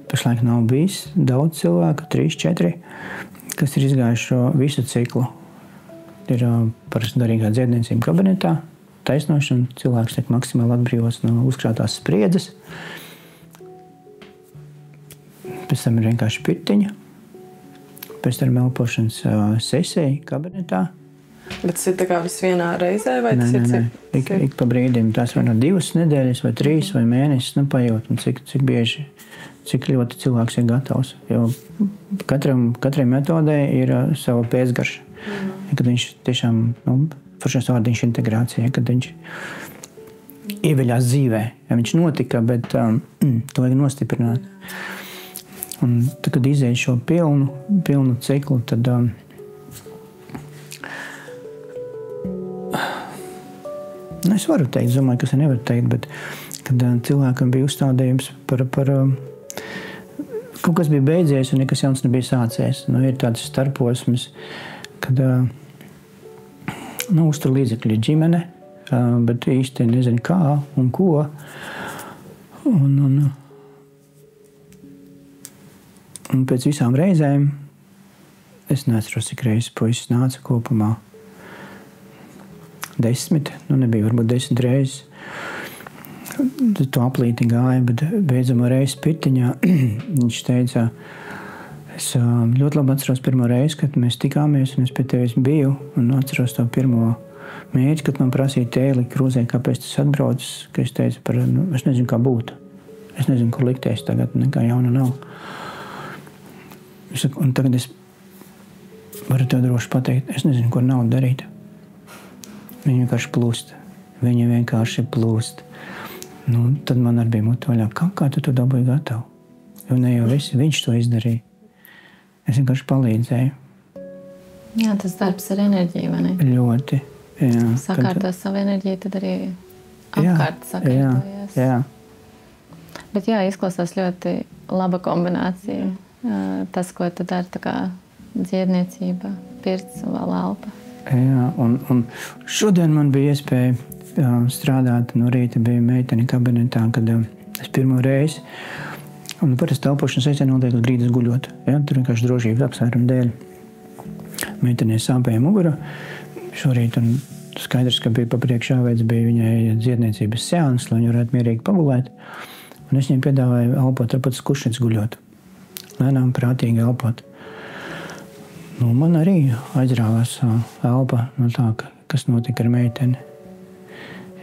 Pašlaik nav bijis daudz cilvēku, 3, 4, kas ir izgājuši šo visu ciklu. Ir parasti garīgā dziedniecība kabinetā, taisnošana, cilvēks tiek maksimāli atbrīvots no uzkrātās spriedzes. Pēc tam ir vienkārši pirtiņa, pēc tam elpošanas sesija kabinetā. Bet tas ir tā kā viss vienā reizē, vai tas ir cik? Ik pa brīdim. Tās vai no 2 nedēļas, vai 3, vai mēnesis, pajūt, un cik bieži, cik ļoti cilvēks ir gatavs. Jo katrai metodē ir sava pēcgarša. Kad viņš tiešām, foršais vārdiņš integrācija, kad viņš ieveļās dzīvē. Ja viņš notika, bet to vajag nostiprināt. Un tad, kad iziet šo pilnu ciklu, tad es varu teikt, domāju, kas es nevaru teikt, bet kad cilvēkam bija uzstādījums par kaut kas bija beidzies un nekas jauns nebija sācies. Ir tāds starposms, kad uztur līdzekļi ģimene, bet īsti nezinu kā un ko. Un pēc visām reizēm es neatceros, cik reizes puisis nāca kopumā. 10, nebija varbūt 10 reizes. To aplīti gāja, bet beidzamā reize pirtiņā viņš teica, es ļoti labi atceros pirmo reizi, kad mēs tikāmies un es pie tevis biju un atceros to pirmo mērķi, kad man prasīja tēli krūzē, kāpēc tas atbraucis, ka es teicu es nezinu, kā būtu. Es nezinu, kur likties tagad, nekā jauna nav. Un tagad es varu tev droši pateikt, es nezinu, ko naudu darīt. Viņa vienkārši plūst. Tad man arī bija muti vaļā. Kā tu to dabūji gatavu? Jo ne jau viņš to izdarīja. Es vienkārši palīdzēju. Jā, tas darbs ar enerģiju, vai ne? Ļoti. Jā. Sakārto savu enerģiju, tad arī apkārt sakārtojas. Jā. Bet jā, izklausās ļoti laba kombinācija. Tas, ko tu dari, tā kā dziedniecība, pirts un vēl elpa. Jā, un šodien man bija iespēja strādāt. No rīta bija meitene kabinetā, kad es pirmo reizi, un parasti elpošanas sesija notiek uz grīdas guļot. Ja? Tur vienkārši drošības apsvērumu dēļ. Meitenei sāpēja mugura šorīt, un skaidrs, ka bija papriekšā veids, bija viņai dziedniecības seans, lai viņa varētu mierīgi pagulēt. Un es viņai piedāvāju elpot ar pats kušets guļot. Lēnām prātīgi elpot. Man arī aizrāvās elpa no tā, kas notika ar meiteni.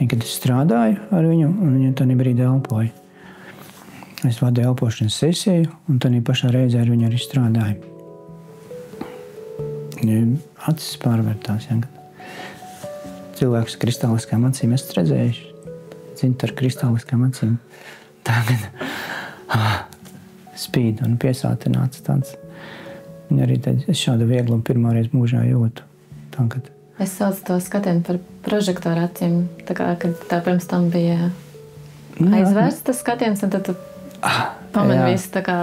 Kad es strādāju ar viņu, un viņa tādā brīdī elpoja. Es vadīju elpošanas sesiju, un tādā pašā reizē ar viņu arī strādāju. Acis pārvērtās. Ja? Cilvēks ar kristāliskām acīm esat redzējuši. Dzint ar kristāliskām acīm. Tagad spīd un piesātināts tāds. Viņa arī teica, es šādu vieglumu pirmoreiz mūžā jūtu. Tagad. Es saucu to skatienu par prožektoru acīm. Tā kā, kad tā pirms tam bija aizvērsts tas skatiens, un tad tu pamani visu tā kā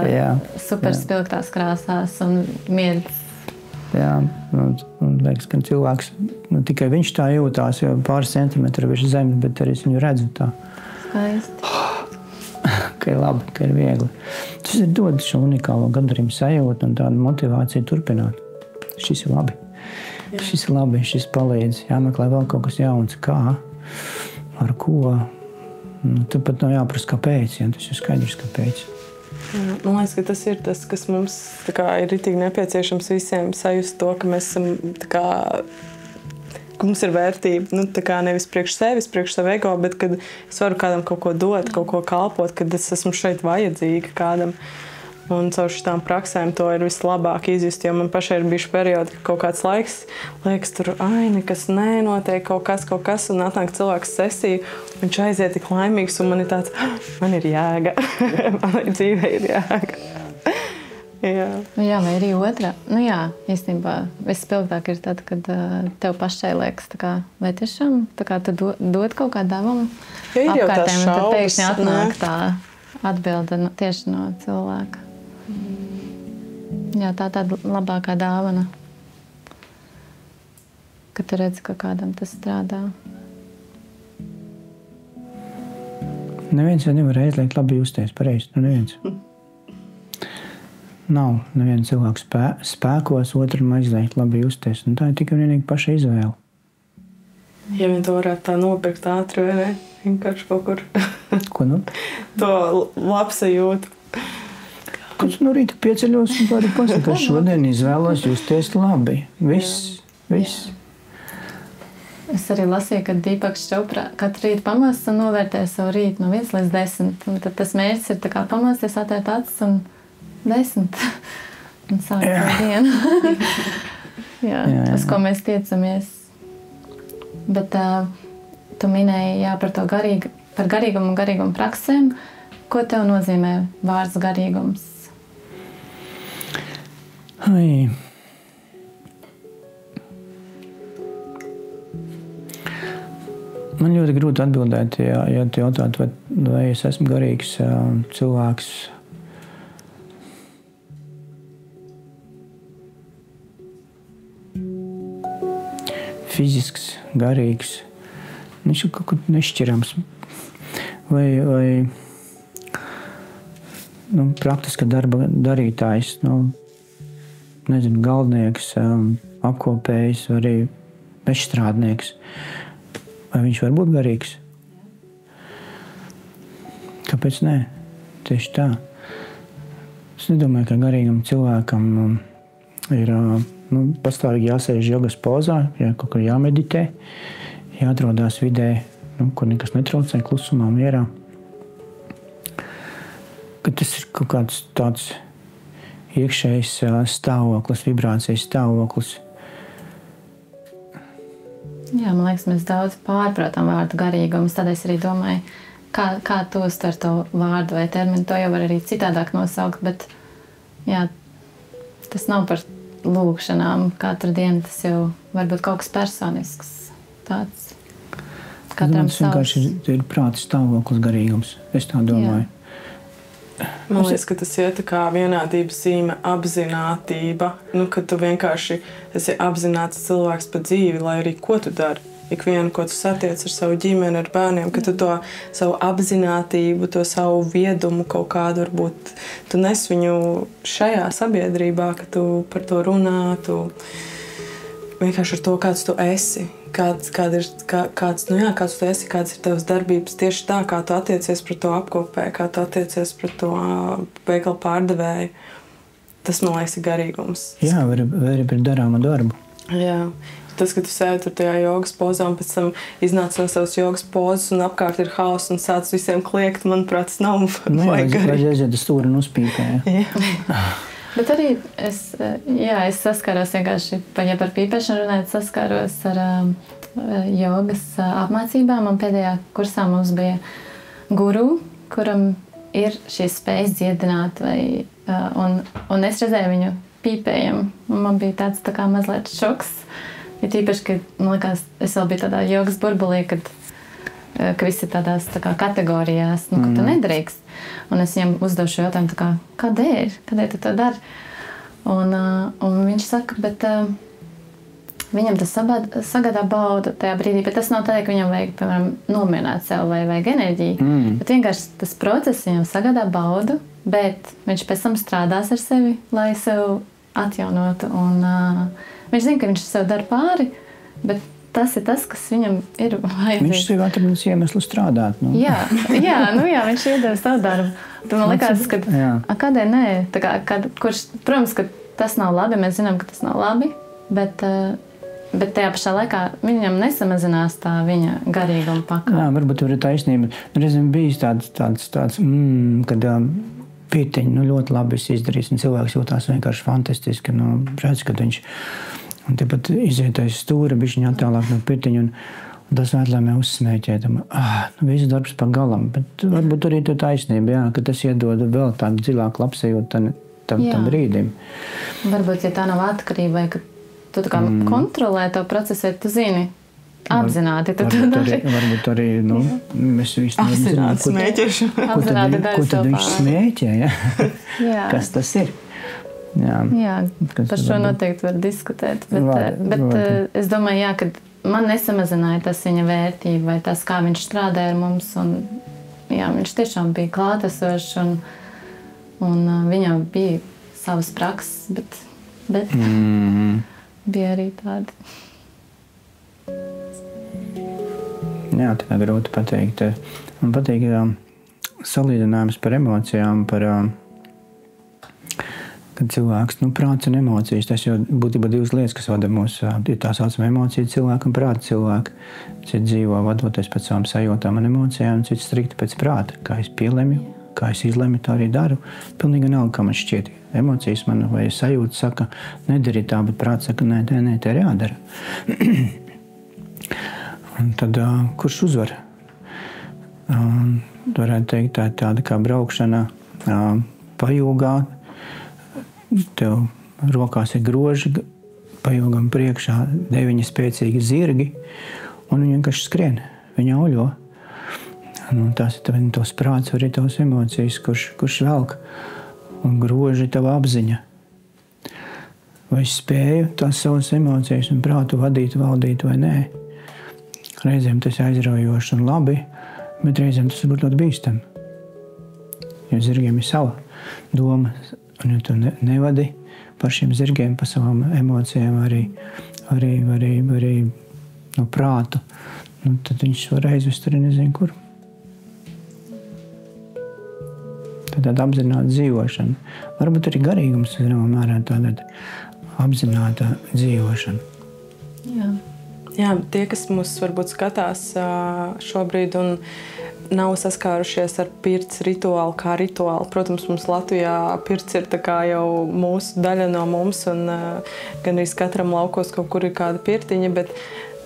super spilgtās krāsās un miedas. Jā, un liekas, ka cilvēks, tikai viņš tā jūtās, jo pāris centimetri virs zemes, bet arī es viņu redzu tā. Skaisti. Ka ir labi, ka ir viegli. Tas ir dod šo unikālo gandarījumu sajūtu un tādu motivāciju turpināt. Šis ir labi. Jā. Šis ir labi, šis palīdz. Jāmeklē vēl kaut kas jauns. Kā? Ar ko? Tad pat nav jāprasa, kāpēc. Ja? Tas ir skaidrs, kāpēc. Man liekas, ka tas ir tas, kas mums ir ritīgi nepieciešams visiem sajust to, ka mēs esam mums ir vērtība, nu, tā kā nevis priekš sevis, priekš savu ego, bet kad es varu kādam kaut ko dot, kaut ko kalpot, kad es esmu šeit vajadzīga kādam. Un caur šitām praksēm to ir vislabāk izjust, jo man pašai ir bijuši periodi, ka kaut kāds laiks liekas tur, nekas nenotiek, kaut kas, un atnāk cilvēks sesiju, viņš aiziet tik laimīgs, un man ir tāds, man ir jēga, man ir dzīvē ir jēga. Jā. Jā, vai arī otrā. Nu jā, īstenībā vispilgtāk ir tad, kad tev pašai liekas, tā kā, vai tiešām tā kā tu dod kaut kādu devumu apkārtējiem, un tad pēkšņi atnāk tā atbilde tieši no cilvēka. Jā, tā tāda labākā dāvana, kad tu redzi, ka kādam tas strādā. Neviens jau nevar aizliegt labi justies, pareizi, nu neviens. Nav neviena cilvēka spēkos otram aizliegt labi justies, un tā ir tikai vienīgi paša izvēle. Ja vien to varētu tā nopirkt ātri, vai ne? Vienkārši kaut kur. Ko nu? To labsajūtu. Kad no rīta pieceļos un varu pasaka, ka šodien izvēlos justies labi. Viss. Es arī lasīju, ka Dīpaks Čopra katru rītu pamostas un novērtē savu rītu no 1 līdz 10. Un tad tas mērķis ir tā kā pamosties, atvērt acis un 10. Un sākt savu dienu. Jā, uz ko mēs tiecamies. Bet tu minēji par to par garīgumu un garīgumu praksēm. Ko tev nozīmē vārds garīgums? Man ļoti grūti atbildēt, ja tu jautātu, vai es esmu garīgs cilvēks. Fizisks, garīgs. Viņš ir kaut kur nešķirams. Vai praktiska darba darītājs, nezinu, galdnieks, apkopējs, vai arī mežstrādnieks. Vai viņš var būt garīgs? Kāpēc nē? Tieši tā. Es nedomāju, ka garīgam cilvēkam ir pastāvīgi jāsēž jogas pozā, kaut kur jāmeditē, jāatrodās vidē, kur nekas netraucē, klusumā, mierā. Ka tas ir kaut kāds tāds iekšējs stāvoklis, vibrācijas stāvoklis. Jā, man liekas, mēs daudz pārprotam vārdu garīgums. Tad es arī domāju, kā tu uztver to vārdu vai terminu. To jau var arī citādāk nosaukt, bet jā, tas nav par lūgšanām katru dienu. Tas jau var būt kaut kas personisks. Tāds katram savs. Vienkārši ir prāta stāvoklis garīgums. Es tā domāju. Jā. Man liekas, ka tas ir tā kā vienādības zīme, apzinātība. Kad tu vienkārši esi apzināts cilvēks pa dzīvi, lai arī ko tu dari. Ikvienu, ko tu satiec ar savu ģimeni, ar bērniem, ka tu to savu apzinātību, to savu viedumu kaut kādu varbūt, tu nes viņu šajā sabiedrībā, ka tu par to runā, tu vienkārši ar to, kāds tu esi. Kāds tu esi, kādas ir tavas darbības tieši tā, kā tu attiecies pret to apkopēju, kā tu attiecies pret to veikalu pārdevēju. Tas, man liekas, ir garīgums. Jā, var arī par darāmu darbu. Jā. Tas, ka tu sēdi tur tajā jogas pozā un pēc tam iznāc no savas jogas pozas un apkārt ir hauss un sāc visiem kliegt, manuprāt, tas nav vajag garīgi. Vai aiziet uz stūri un uzpīpē. Bet arī es saskaros vienkārši, ja par pīpēšanu runājot, saskaros ar jogas apmācībām. Un pēdējā kursā mums bija guru, kuram ir šīs spējas dziedināt, un es redzēju viņu pīpējumu. Man bija tāds tā kā mazliet šoks. Ja tīpaši, ka, man liekas, es vēl biju tādā jogas burbulī, ka visi ir tādās tā kā kategorijās, ka tu nedrīkst. Un es viņam uzdevu šo jautājumu, tā kā, kādēļ tu to dari? Un viņš saka, bet viņam tas sagādā baudu tajā brīdī, bet tas nav tādēļ, ka viņam vajag, piemēram, nomierināt sev vai vajag enerģiju. Bet vienkārši tas process viņam sagādā baudu, bet viņš pēc tam strādās ar sevi, lai sev atjaunotu. Un viņš zina, ka viņš sev dara pāri, bet tas ir tas, kas viņam ir vajadzīgs. Viņš sev atradīs iemeslu strādāt. Jā, viņš iedeva savu darbu. Tad man likās, ka kādēļ nē? Protams, ka tas nav labi, mēs zinām, ka tas nav labi, bet Bet tajā pašā laikā viņam nesamazinās tā viņa garīguma pakāpe. Jā, varbūt tur ir taisnība. Reizēm bijis tāds, kad pirtiņi ļoti labi izdarīs, un cilvēks jūtās vienkārši fantastiski. Redz, kad viņš tepat izietais stūra, bišķiņ attālāk no pirtiņa, un tas vētlēmē uzsmēķēt. Viss darbs pa galam, bet varbūt arī tur taisnība, jā, ka tas iedod vēl tādu dziļāku labsajūtu tam brīdim. Varbūt, ja tā nav atkarība, vai ka tu tā kā kontrolē to procesu, tu zini, apzināti. Varbūt arī, mēs visi apzināti smēķēšanu. Ko tad viņš smēķē, ja? Kas tas ir? Jā, par šo noteikti var diskutēt. Bet es domāju, jā, ka man nesamazināja tas viņa vērtība vai tas, kā viņš strādāja ar mums. Un, jā, viņš tiešām bija klātesošs un viņam bija savas prakses, bet bija arī tādi. Jā, tā grūti pateikt. Man patīk salīdzinājums par emocijām, kad cilvēks, prāts un emocijas, tas jau būtībā divas lietas, kas vada mūs, ir tā saucama emocija cilvēka un prāta cilvēka. Cits dzīvo vadoties pēc savām sajūtām un emocijām, un cits strikti pēc prāta. Kā es pielemju, kā es izlemju, tā arī daru. Pilnīgi vienalga, kā man šķiet. Emocijas man vai sajūta saka, nedari tā, bet prāts saka, nē, tā ir jādara. Un tad, kurš uzvar? Varētu teikt, tā ir tāda kā braukšana pajūgā. Tev rokās ir groži, pajūgam priekšā 9 spēcīgi zirgi, un viņi vienkārši skrien, viņi auļo. Tās ir tos prāts, arī tavas emocijas, kurš velk, un groži tava apziņa. Vai es spēju tās savas emocijas un prātu vadīt, valdīt vai nē? Reizēm tas ir aizraujoši un labi, bet reizēm tas var būt ļoti bīstami. Jo zirgiem ir sava doma, un ja tu nevadi par šiem zirgiem, par savām emocijām, arī no prātu, tad viņš var aizvest arī nezinu kur. Tāda apzināta dzīvošana. Varbūt arī garīgums, zināmā mērā, tāda apzināta dzīvošana. Jā, tie, kas mūs varbūt skatās šobrīd un nav saskārušies ar pirts rituālu kā rituālu. Protams, mums Latvijā pirts ir tā kā jau mūsu daļa no mums, un gan arī katram laukos kaut kur ir kāda pirtiņa, bet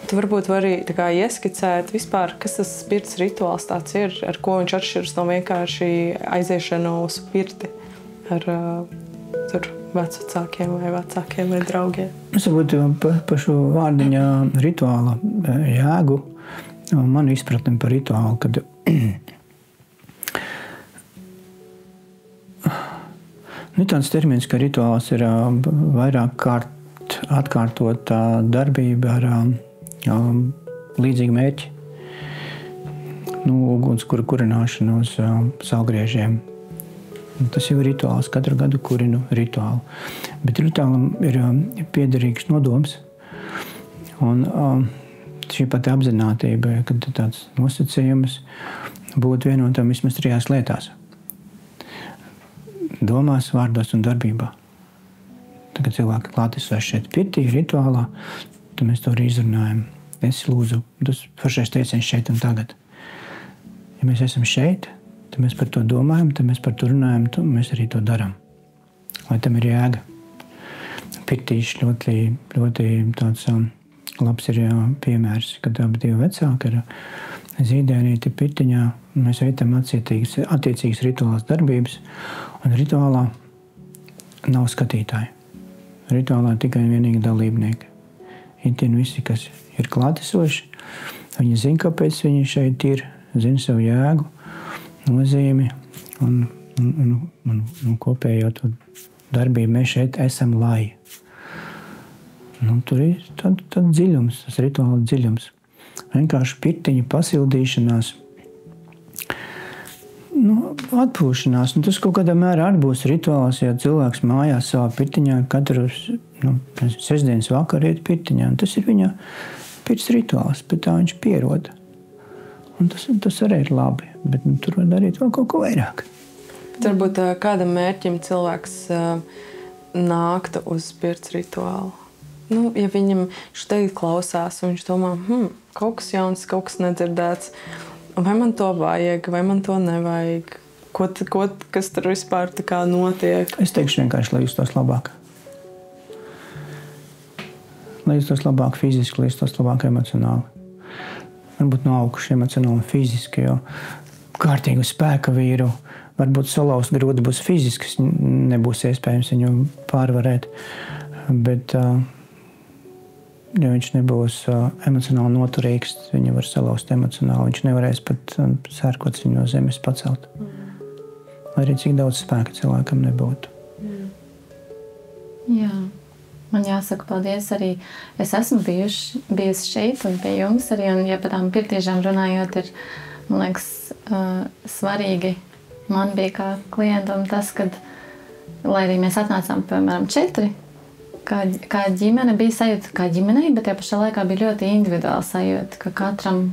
tu varbūt vari tā kā ieskicēt vispār, kas tas pirts rituāls tāds ir, ar ko viņš atšķiras no vienkārši aiziešanu uz pirti ar vecvecākiem vai vecākiem vai draugiem. Es varbūt par šo vārdiņa rituāla jēgu, man izpratni par rituālu, kad tāds termins, ka rituāls ir vairāk kārt atkārtota darbība ar līdzīgu mērķi. Ugunskura kurināšana uz saulgriežiem. Tas jau ir rituāls, katru gadu kurinu rituālu. Bet rituālam ir piederīgs nodoms. Un šī pati apzinātība, kad tāds nosacījums būt vienotam vismaz 3 lietās. Domās, vārdos un darbībā. Tagad cilvēki klātesoši šeit pirtī, rituālā, tad mēs to arī izrunājam. Es lūdzu, tas foršais teiciens šeit un tagad. Ja mēs esam šeit, tad mēs par to domājam, tad mēs par to runājam, tad mēs arī to darām. Lai tam ir jēga. Pirtīši ļoti tāds labs ir piemērs, kad abi divi vecāki ir zīdēnīti pirtiņā. Mēs veicam attiecīgas rituālas darbības, un rituālā nav skatītāji. Rituālā tikai un vienīgi dalībnieki. Itin visi, kas ir klātesoši, viņi zina, kāpēc viņi šeit ir, zina savu jēgu, nozīmi un kopējo to darbību mēs šeit esam lai. Tur ir tad dziļums, tas rituāla dziļums. Vienkārši pirtiņa pasildīšanās, atpūšanās. Tas kaut kādā mērā arī būs rituāls, ja cilvēks mājās savā pirtiņā katru sestdienas vakaru iet pirtiņā. Tas ir viņa pirts rituāls, bet tā viņš pierod. Un tas arī ir labi, bet tur var darīt vēl kaut ko vairāk. Varbūt kādam mērķim cilvēks nāktu uz pirts rituālu. ja viņam šeit klausās, un viņš domā, kaut kas jauns, kaut kas nedzirdēts, vai man to vajag, vai man to nevajag, kas tur vispār tā kā notiek? Es teikšu vienkārši, lai justos labāk. Lai justos labāk fiziski, lai justos labāk emocionāli. Varbūt no augšu emocionāli un fiziski, jo kārtīgu spēka vīru, varbūt salauz grūti būs fizisks, nebūs iespējams viņu pārvarēt, bet ja viņš nebūs emocionāli noturīgs, viņu var salauzt emocionāli, viņš nevarēs pat sērkots viņu no zemes pacelt. Lai arī cik daudz spēka cilvēkam nebūtu. Jā. Man jāsaka paldies arī. Es esmu bijusi šeit un pie jums arī, un ja par tām pirtīžām runājot, ir, man liekas, svarīgi man bija kā klientam tas, kad, lai arī mēs atnācām, piemēram, 4, kā ģimene bija sajūta kā ģimenei, bet tajā pašā laikā bija ļoti individuāli sajūta, ka katram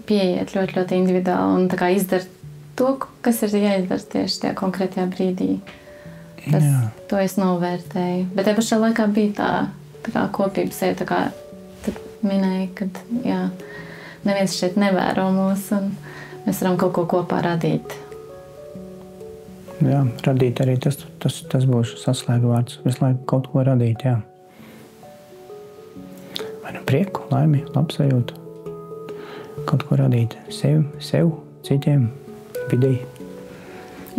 pieiet ļoti, ļoti individuāli un tā kā izdara to, kas ir jāizdara tieši tajā konkrētajā brīdī. To es novērtēju. Bet tajā pašā laikā bija tā kā kopības sajūta, tā kā tu minēji, kad neviens šeit nevēro mūs un mēs varam kaut ko kopā radīt. Jā, radīt arī tas būs saslēga vārds. Visu laiku kaut ko radīt, jā. Vai nu prieku, laimi, labsajūtu. Kaut ko radīt sev, citiem, vidī.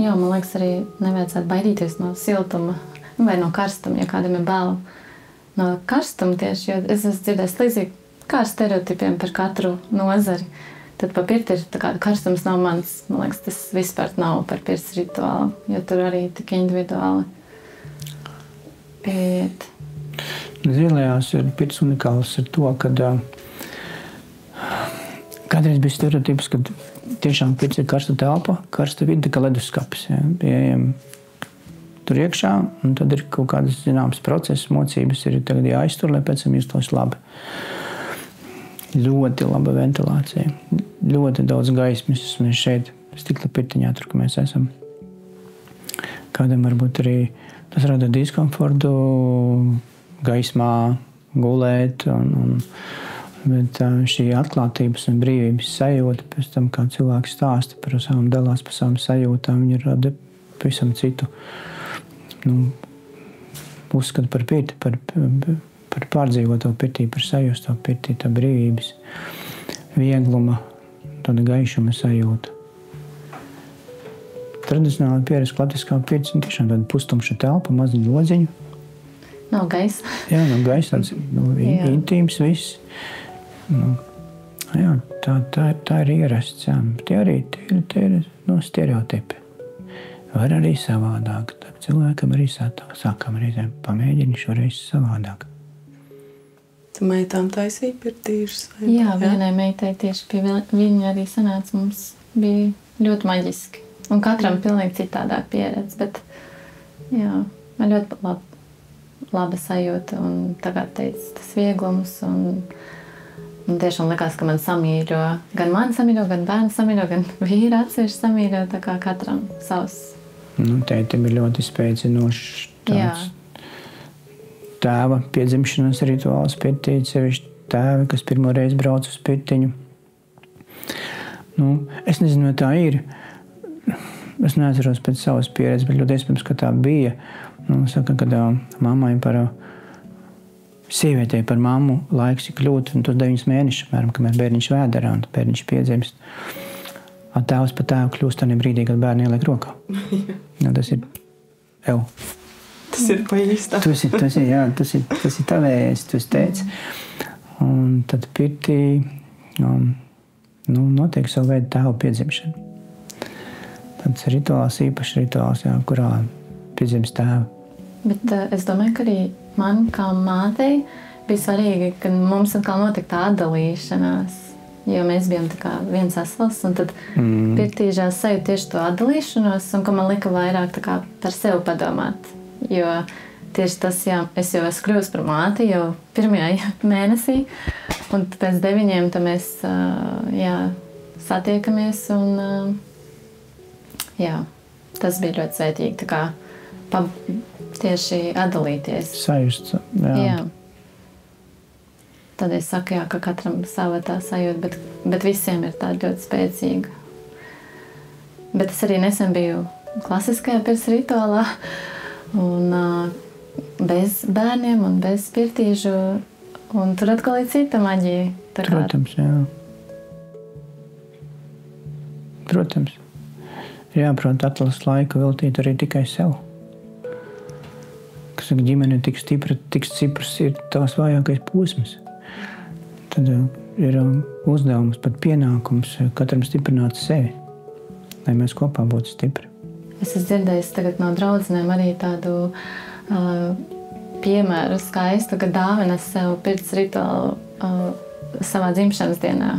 Jā, man liekas, arī nevajadzētu baidīties no siltuma vai no karstuma, ja kādam ir bail no karstuma tieši, jo es esmu dzirdējis līdzīgi kā ar stereotipiem par katru nozari. Tad pa pirti ir tā kā karstums nav mans. Man liekas, tas vispār nav par pirts rituālu, jo tur arī tik individuāli pieiet. Zilajās ir pirts unikāls ar to, kad kādreiz bija stereotips, kad tiešām pirts ir karsta telpa, karsta vide, kā leduskapis. Ja? Ejam tur iekšā, un tad ir kaut kādas zināmas procesas, mocības ir tagad jāiztur, lai pēc tam justos labi. Ļoti laba ventilācija, ļoti daudz gaismas. Mēs šeit, stikla pirtiņā, tur, kur mēs esam. Kādam varbūt arī tas rada diskomfortu, gaismā gulēt, bet šī atklātības un brīvības sajūta, pēc tam, kā cilvēks stāsta par savām, dalās par savām sajūtām, viņi rada pavisam citu uzskatu par pirti, par pārdzīvoto pirtī, par sajusto pirtī, tā brīvības, viegluma, tāda gaišuma sajūta. Tradicionāli pieredze klasiskā pirts un tiešām tāda pustumša telpa, maziņu lodziņu. Nav gaisa. Jā, nav gaisa, tāds intīms viss. Jā, tā ir ierasts, jā. Tie arī tie ir stereotipi. Var arī savādāk. Cilvēkam arī sākam arī pamēģini šoreiz savādāk. Tu meitām taisīja pirtīšas? Jā, vienai meitai tieši pie viņa arī sanāca, mums bija ļoti maģiski. Un katram pilnīgi citādāk pieredze, bet jā, man ļoti laba sajūta un tagad teica tas vieglums un tiešām likās, ka man samīļo, gan mani samīļo, gan bērni samīļo, gan vīri atsevišķi samīļo, tā kā katram savs. Tētim ir ļoti spēcinošs tāds tēva piedzimšanas rituāls pirtī, sevišķi tēvi, kas pirmo reizi brauc uz pirtiņu. Es nezinu, vai tā ir. Es neatceros pēc savas pieredzes, bet ļoti iespējams, ka tā bija. Saka, kad mammai sievietei par mammu laiks ir kļūt, un tos 9 mēnešus, kamēr bērniņš vēderā, un bērniņš piedzimst. Tēvs pa tēvu kļūst tādā brīdī, kad bērni ieliek rokā. Tas ir Tas ir pa īstā. Tas ir tavējais, tu esi teicis. Un tad pirtī notiek savu veidu tēvu piedzimšana. Tāds rituāls, īpašs rituāls, kurā piedzimst tēvu. Bet es domāju, ka arī man kā mātei bija svarīgi, ka mums atkal notika tā atdalīšanās. Jo mēs bijām tā kā viens asvals, un tad pirtīžās sajūt tieši to atdalīšanos, un ka man lika vairāk tā kā par sevi padomāt. Jo tieši tas, es jau esmu kļuvusi par māti jau 1. mēnesī, un pēc 9 tad mēs satiekamies, un tas bija ļoti svētīgi, tā kā tieši atdalīties. Sajust, jā. tad es saku, jā, ka katram sava tā sajūta, bet visiem ir tāda ļoti spēcīga. Bet es arī nesen biju klasiskajā pirts rituālā un bez bērniem un bez spirtīžu, un tur atkal ir cita maģija. Protams, jā. Protams. Ir jāprot atlas laiku veltīt arī tikai sev. Kas saka, ģimene tik stipra, tik stiprs ir tās vājākais posms. Tad ir uzdevums, pat pienākums katram stiprināt sevi, lai mēs kopā būtu stipri. Es esmu dzirdējis tagad no draudzenēm arī tādu piemēru skaistu, ka dāvinas sev pirts rituālu savā dzimšanas dienā.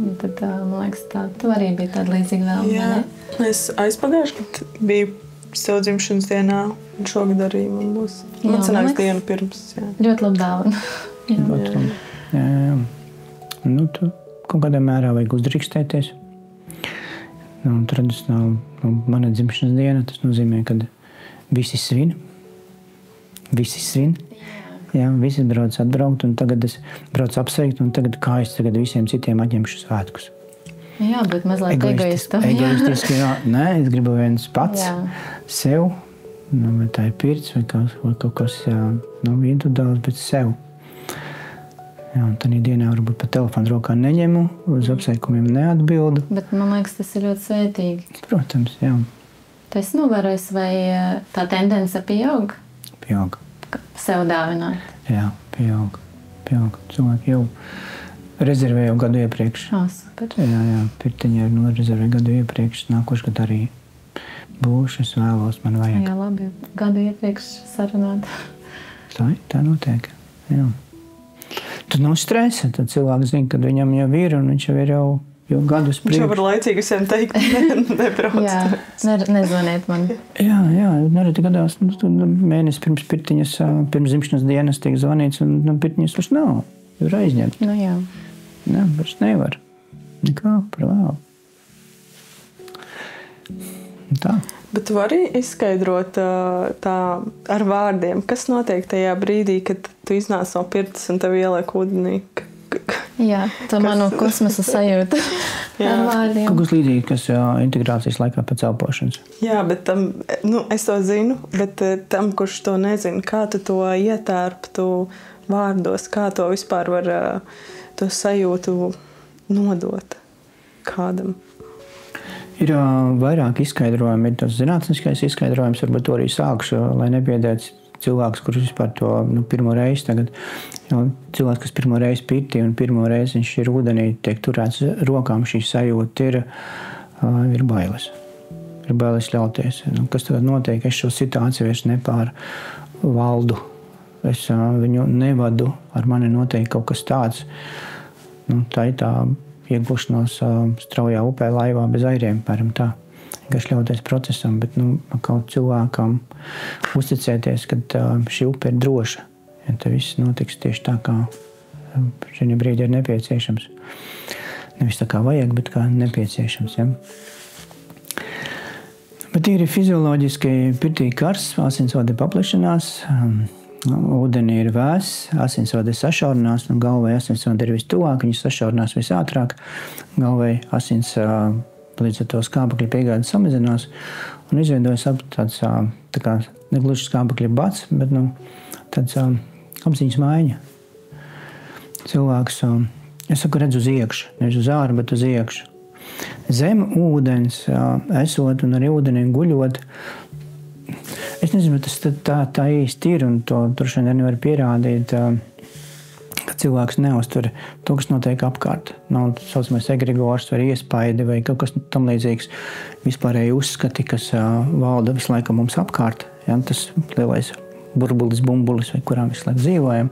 Un tad, man liekas, tu arī bija tāda līdzīga vēlme. Jā, es aizpagājuši, kad biju sev dzimšanas dienā, un šogad arī man būs. Man sanāks dienu pirms. Jā. Ļoti labi dāvana. Jā. Nu, tu kaut kādā mērā vajag uzdrīkstēties. Nu, tradicionāli mana dzimšanas diena, tas nozīmē, ka visi svin. Visi svin. Jā, visi brauc atbraukt, un tagad es braucu apsveikt, un tagad kā es tagad visiem citiem atņemšu svētkus. Jā, bet mazliet egoista. Egoistiski, jā. Nē, es gribu viens pats sev, nu, vai tā ir pirts, vai kaut kas, individuāls, bet sev. Jā, un tādā dienā varbūt pa telefonu rokā neņemu, uz apsveikumiem neatbildu. Bet man liekas, tas ir ļoti svētīgi. Protams, jā. Tu esi novērojis, vai tā tendence pieaug? Pieaug. Sev dāvināt? Jā, pieaug. Cilvēki jau rezervē jau gadu iepriekš. Super. Jā, pirtiņi ir norezervē gadu iepriekš. Nākošu gadu arī būšu, es vēlos, man vajag. Jā, labi. Gadu iepriekš sarunāt. Tā notiek. Jā. Tad nav stresa. Tad cilvēks zina, kad viņam jau ir, un viņš jau ir jau gadus priekš. Viņš jau var laicīgi visiem teikt, nebrauc. Jā, nezvaniet man. Jā, nereti gadās, mēnesi pirms pirtiņas, pirms dzimšanas dienas tiek zvanīts, un pirtiņas vairs nav. Ir aizņemt. Nu jā. Jā, vairs nevar. Nekā, par vēlu. Tā. Bet tu vari izskaidrot tā ar vārdiem, kas notiek tajā brīdī, kad tu iznāc no pirtes un tev ieliek ūdenī? Jā, tā manu kosmosa sajūta ar vārdiem. Kaut kas līdzīgi, kas integrācijas laikā pēc elpošanas. Jā, bet tam, es to zinu, bet tam, kurš to nezina, kā tu to ietērptu vārdos, kā to vispār var to sajūtu nodot kādam? Ir vairāk izskaidrojumi, ir tas zinātniskais izskaidrojums, varbūt to arī sākšu, lai nepiedēts cilvēks, kurš vispār to pirmo reizi tagad, cilvēks, kas pirmo reizi pirtī un pirmo reizi viņš ir ūdenī, tiek turēts rokām, šī sajūta ir bailes. Ir bailes ļauties. Kas tagad notiek? Es šo situāciju vairs nepārvaldu. Es viņu nevadu, ar mani notiek kaut kas tāds. Tā ir tā iegūšanās straujā upē laivā bez airiem, pēram tā. Vienkārši ļauties procesam, bet kaut cilvēkam uzticēties, ka šī upe ir droša. Ja te viss notiks tieši tā, kā šī brīdī ir nepieciešams. Nevis tā kā vajag, bet kā nepieciešams. Ja? Bet ir fizioloģiski pirtī karsts, asinsvadi paplašinās, ūdenī ir vēss, asinsvadi sašaurinās, un galvai asinsvadi ir vistuvāk, viņi sašaurinās visātrāk, galvai asins līdz ar to skābekļa piegāde samazinās un izveidojas tāds tā kā negluži skābekļa bats, bet tāds apziņas maiņa. Cilvēks, es saku, redz uz iekšu, nevis uz āru, bet uz iekšu. Zem ūdens esot un arī ūdenī guļot, es nezinu, tas tā īsti ir, un to droši vien nevar pierādīt, ka cilvēks neuztver to, kas notiek apkārt. Nav saucamais egregors vai iespaidi vai kaut kas tam līdzīgs vispārēji uzskati, kas valda visu laiku mums apkārt. Ja, tas lielais burbulis, bumbulis, vai kurā visu laiku dzīvojam,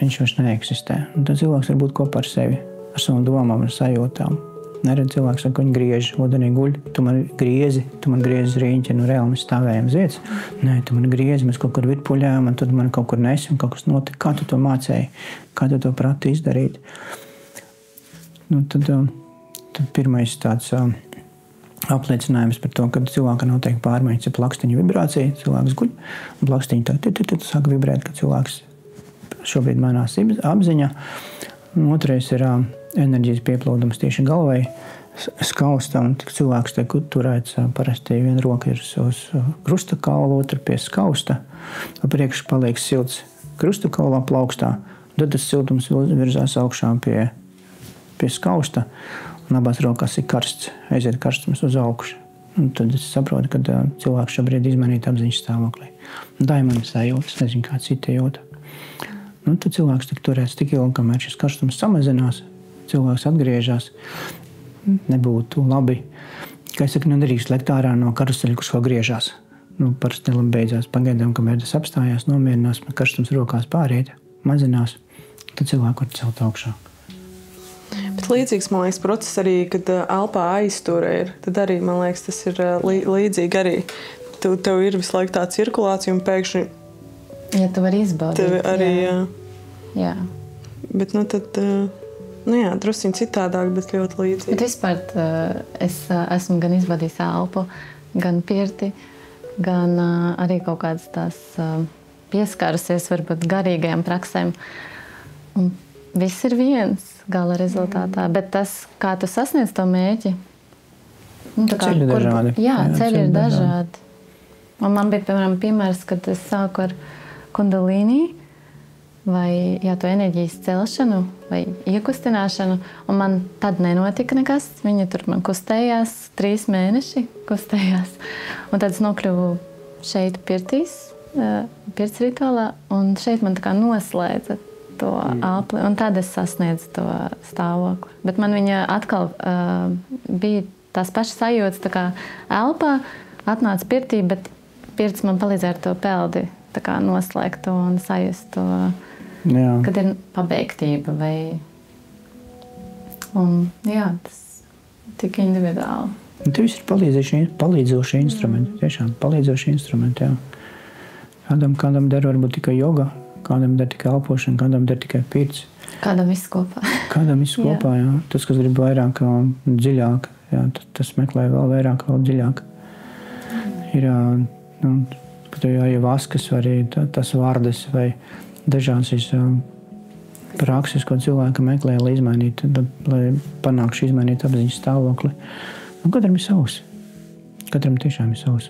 viņš vairs neeksistē. Un tad cilvēks var būt kopā ar sevi, ar savām domām, ar sajūtām. Neredz cilvēks, ka viņi griež, ūdenī guļ, tu man griezi rīņķi, reāli mēs stāvējam uz vietas. Nē, tu man griezi, mēs kaut kur virpuļājām, un tad man kaut kur nesi, un kaut kas notika. Kā tu to mācēji? Kā tu to prati izdarīt? Tad pirmais tāds apliecinājums par to, ka cilvēka notiek pārmaiņas, ir plakstiņa vibrācija, cilvēks guļ, un plakstiņa tā sāk vibrēt, ka cilvēks šobrīd mainās apziņa. Otrais ir enerģijas pieplūdums tieši galvai, skausta, un cilvēks tiek turēts parasti viena roka ir uz krustakaula, otra pie skausta, priekš paliek silts krustakaulā plaukstā, tad tas siltums virzās augšā pie skausta, un abās rokās ir karsts, aiziet karstums uz augšu. Un tad es saprotu, ka cilvēks šobrīd izmainīt apziņas stāvoklī. Un tā ir mana sajūta, es nezinu, kā citi jūta. Tad cilvēks tik turēts tik ilgi, kamēr šis karstums samazinās, cilvēks atgriežas. Nebūtu labi, ka es saku, nedrīkst lekt ārā no karuseļa, kurš vēl griežās. Parasti nelabi beidzās pagaidām, kamēr tas apstājās, nomierinās, karstums rokās pāriet, mazinās, tad cilvēku var celt augšā. Bet līdzīgs, man liekas, process arī, kad elpā aiztura ir, tad arī, man liekas, tas ir līdzīgi arī. Tev ir visu laiku tā cirkulācija un pēkšņi... Ja tu vari izbaudīt. Tev arī, jā. Bet, tad... jā, drusciņ citādāk, bet ļoti līdzīgi. Bet vispār es esmu gan izvadījis elpu, gan pirti, gan arī kaut kādas tās pieskārusies varbūt garīgajām praksēm. Un viss ir viens gala rezultātā, bet tas, kā tu sasniedz to mērķi, ceļi ir dažādi. Jā, ceļi ir dažādi. Un man bija, piemēram, piemērs, kad es sāku ar kundalīni, vai to enerģijas celšanu vai iekustināšanu, un man tad nenotika nekas. Viņa tur man kustējās, 3 mēneši kustējās. Un tad es nokļuvu šeit pirts rituālā, un šeit man tā kā noslēdza to elpli, un tad es sasniedzu to stāvokli. Bet man viņa atkal bija tās pašas sajūtas, tā kā elpā atnāca pirtī, bet pirts man palīdzēja ar to peldi tā kā noslēgt to un sajust to, kad ir pabeigtība vai... Un tas tik individuāli. Te viss ir palīdzoši instrumenti, tiešām palīdzoši instrumenti, jā. Kādam der varbūt tikai joga, kādam der tikai elpošana, kādam der tikai pirts. Kādam viss kopā. Kādam viss kopā, jā. Tas, kas grib vairāk dziļāk, jā, tas meklē vēl vairāk, vēl dziļāk. Ir, pat jau vaskas vai arī tas vārdas vai dažādas prakses, ko cilvēki meklē, lai izmainītu, lai panāktu izmainīt apziņas stāvokli. Katram ir savs. Katram tiešām ir savs.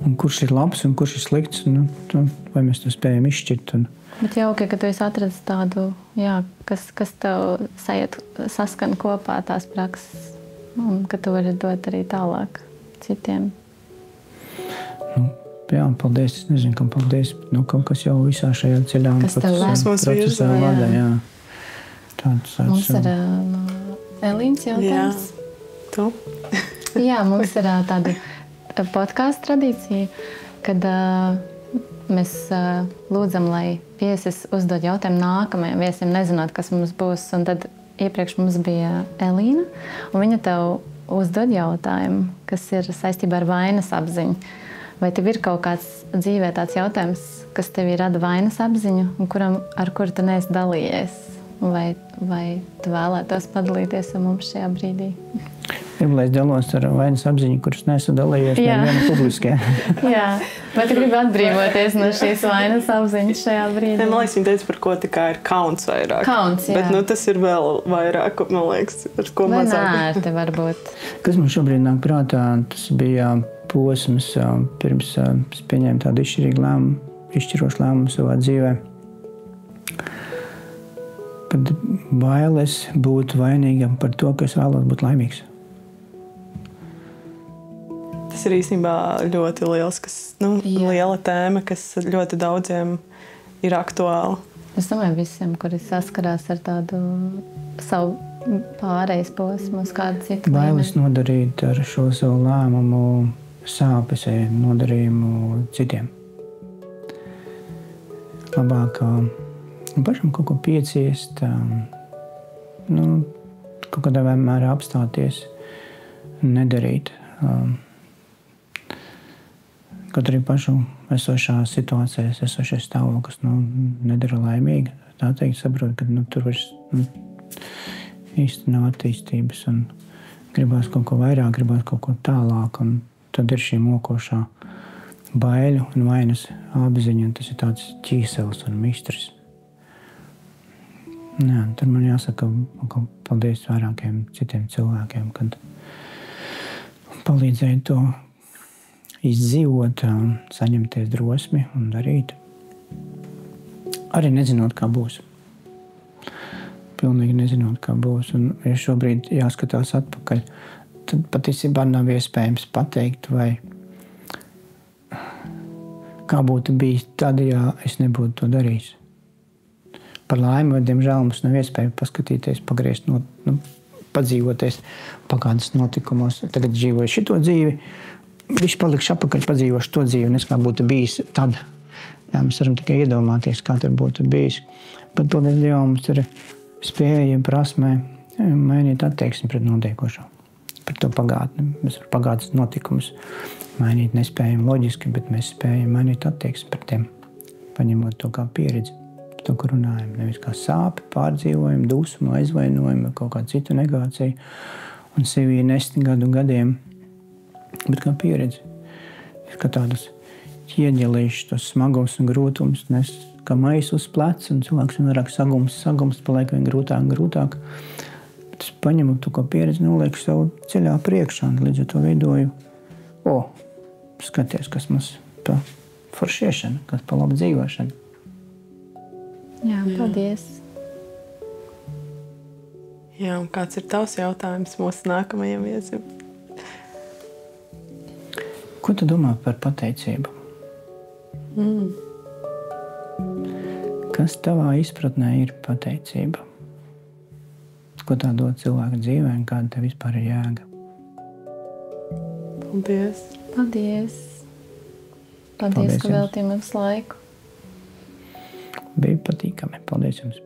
Un kurš ir labs un kurš ir slikts, vai mēs to spējam izšķirt. Bet jauki, ka tu esi atradis tādu, kas tev saskan kopā tās prakses, un ka tu vari dot arī tālāk citiem. Paldies. Es nezinu, kam paldies. Kaut kas jau visā šajā ceļā un procesā vada. Mums ir Elīnas jautājums. Tu? Jā, mums ir tāda podkāstu tradīcija, kad mēs lūdzam, lai viesis uzdod jautājumu nākamajam viesim, nezinot, kas mums būs. Un tad iepriekš mums bija Elīna, un viņa tev uzdod jautājumu, kas ir saistībā ar vainas apziņu. Vai tev ir kaut kāds dzīvē tāds jautājums, kas tev rada vainas apziņu, un ar kuru tu neesi dalījies? Vai tu vēlētos padalīties ar mums šajā brīdī? Gribu, lai es dalos ar vainas apziņu, kuras neesmu dalījies neviena publiskē. Jā. Vai tu gribi atbrīvoties no šīs vainas apziņas šajā brīdī? Man liekas, viņa teica, par ko tikai ir kauns vairāk. Kauns, jā. Bet tas ir vēl vairāk, man liekas, ar ko mazāk. Vai nērti varbūt? Kas man šobrīd nāk prātā, tas bija posms, pirms es pieņēmu tādu izšķirošu lēmumu savā dzīvē. Kad bailes būt vainīgam par to, ka es vēlos būt laimīgs. Tas ir īstenībā ļoti liels, liela tēma, kas ļoti daudziem ir aktuāla. Es domāju, visiem, kuri saskarās ar tādu savu pārejas posmu uz kādu citu līmeni. Bailes nodarīt ar šo savu lēmumu sāpes nodarījumu citiem. Labāk pašam kaut ko pieciest, kaut kādā mērā apstāties, nedarīt. Kaut arī pašu esošā situācijās, esošais stāvoklis nedara laimīgi. Tā teikt, saprot, ka tur vairs īsti nav attīstības un gribās kaut ko vairāk, gribās kaut ko tālāk. Un tad ir šī mokošā baiļu un vainas apziņa, un tas ir tāds ķīsels un mistrs. Jā, tur man jāsaka paldies vairākiem citiem cilvēkiem, kad palīdzēja to izdzīvot, saņemties drosmi un darīt. Arī nezinot, kā būs. Pilnīgi nezinot, kā būs. Un ja šobrīd jāskatās atpakaļ, tad patiesībā nav iespējams pateikt, vai kā būtu bijis tad, ja es nebūtu to darījis. Par laimi, vai diemžēl mums nav iespēja paskatīties, pagriezt, padzīvoties pagātnes notikumos. Tagad dzīvoju šito dzīvi, visu palikšu apakaļ, padzīvošu to dzīvi, nes kā būtu bijis tad. Jā, mēs varam tikai iedomāties, kā tur būtu bijis. Bet paldies Dievam, mums ir spēja, prasmē mainīt attieksmi pret notiekošo. Par to pagātni. Mēs ar pagātnes notikumus mainīt nespējam loģiski, bet mēs spējam mainīt attieksmi pret tiem, paņemot to kā pieredzi. To, ko runājam, nevis kā sāpi, pārdzīvojumu, dusmu, aizvainojumu, kaut kādu citu negāciju un sevi nest gadu gadiem, bet kā pieredzi. Kā tādus ķieģelīšus, tos smagums un grūtums nes kā maisu uz pleca, un cilvēks vienmēr sagums, paliek vien grūtāk. Bet es paņemu to, ko pieredzi, nolieku savu ceļā priekšā, un līdz ar to veidoju, skaties, kas mums pa foršiešana, kas pa labu dzīvošana. Jā, paldies. Jā, un kāds ir tavs jautājums mūsu nākamajam viesim? Ko tu domā par pateicību? Kas tavā izpratnē ir pateicība? Ko tā dod cilvēka dzīvē un kāda tev vispār ir jēga? Paldies. Paldies. Paldies, ka veltīji mums laiku. Bija patīkami. Paldies jums.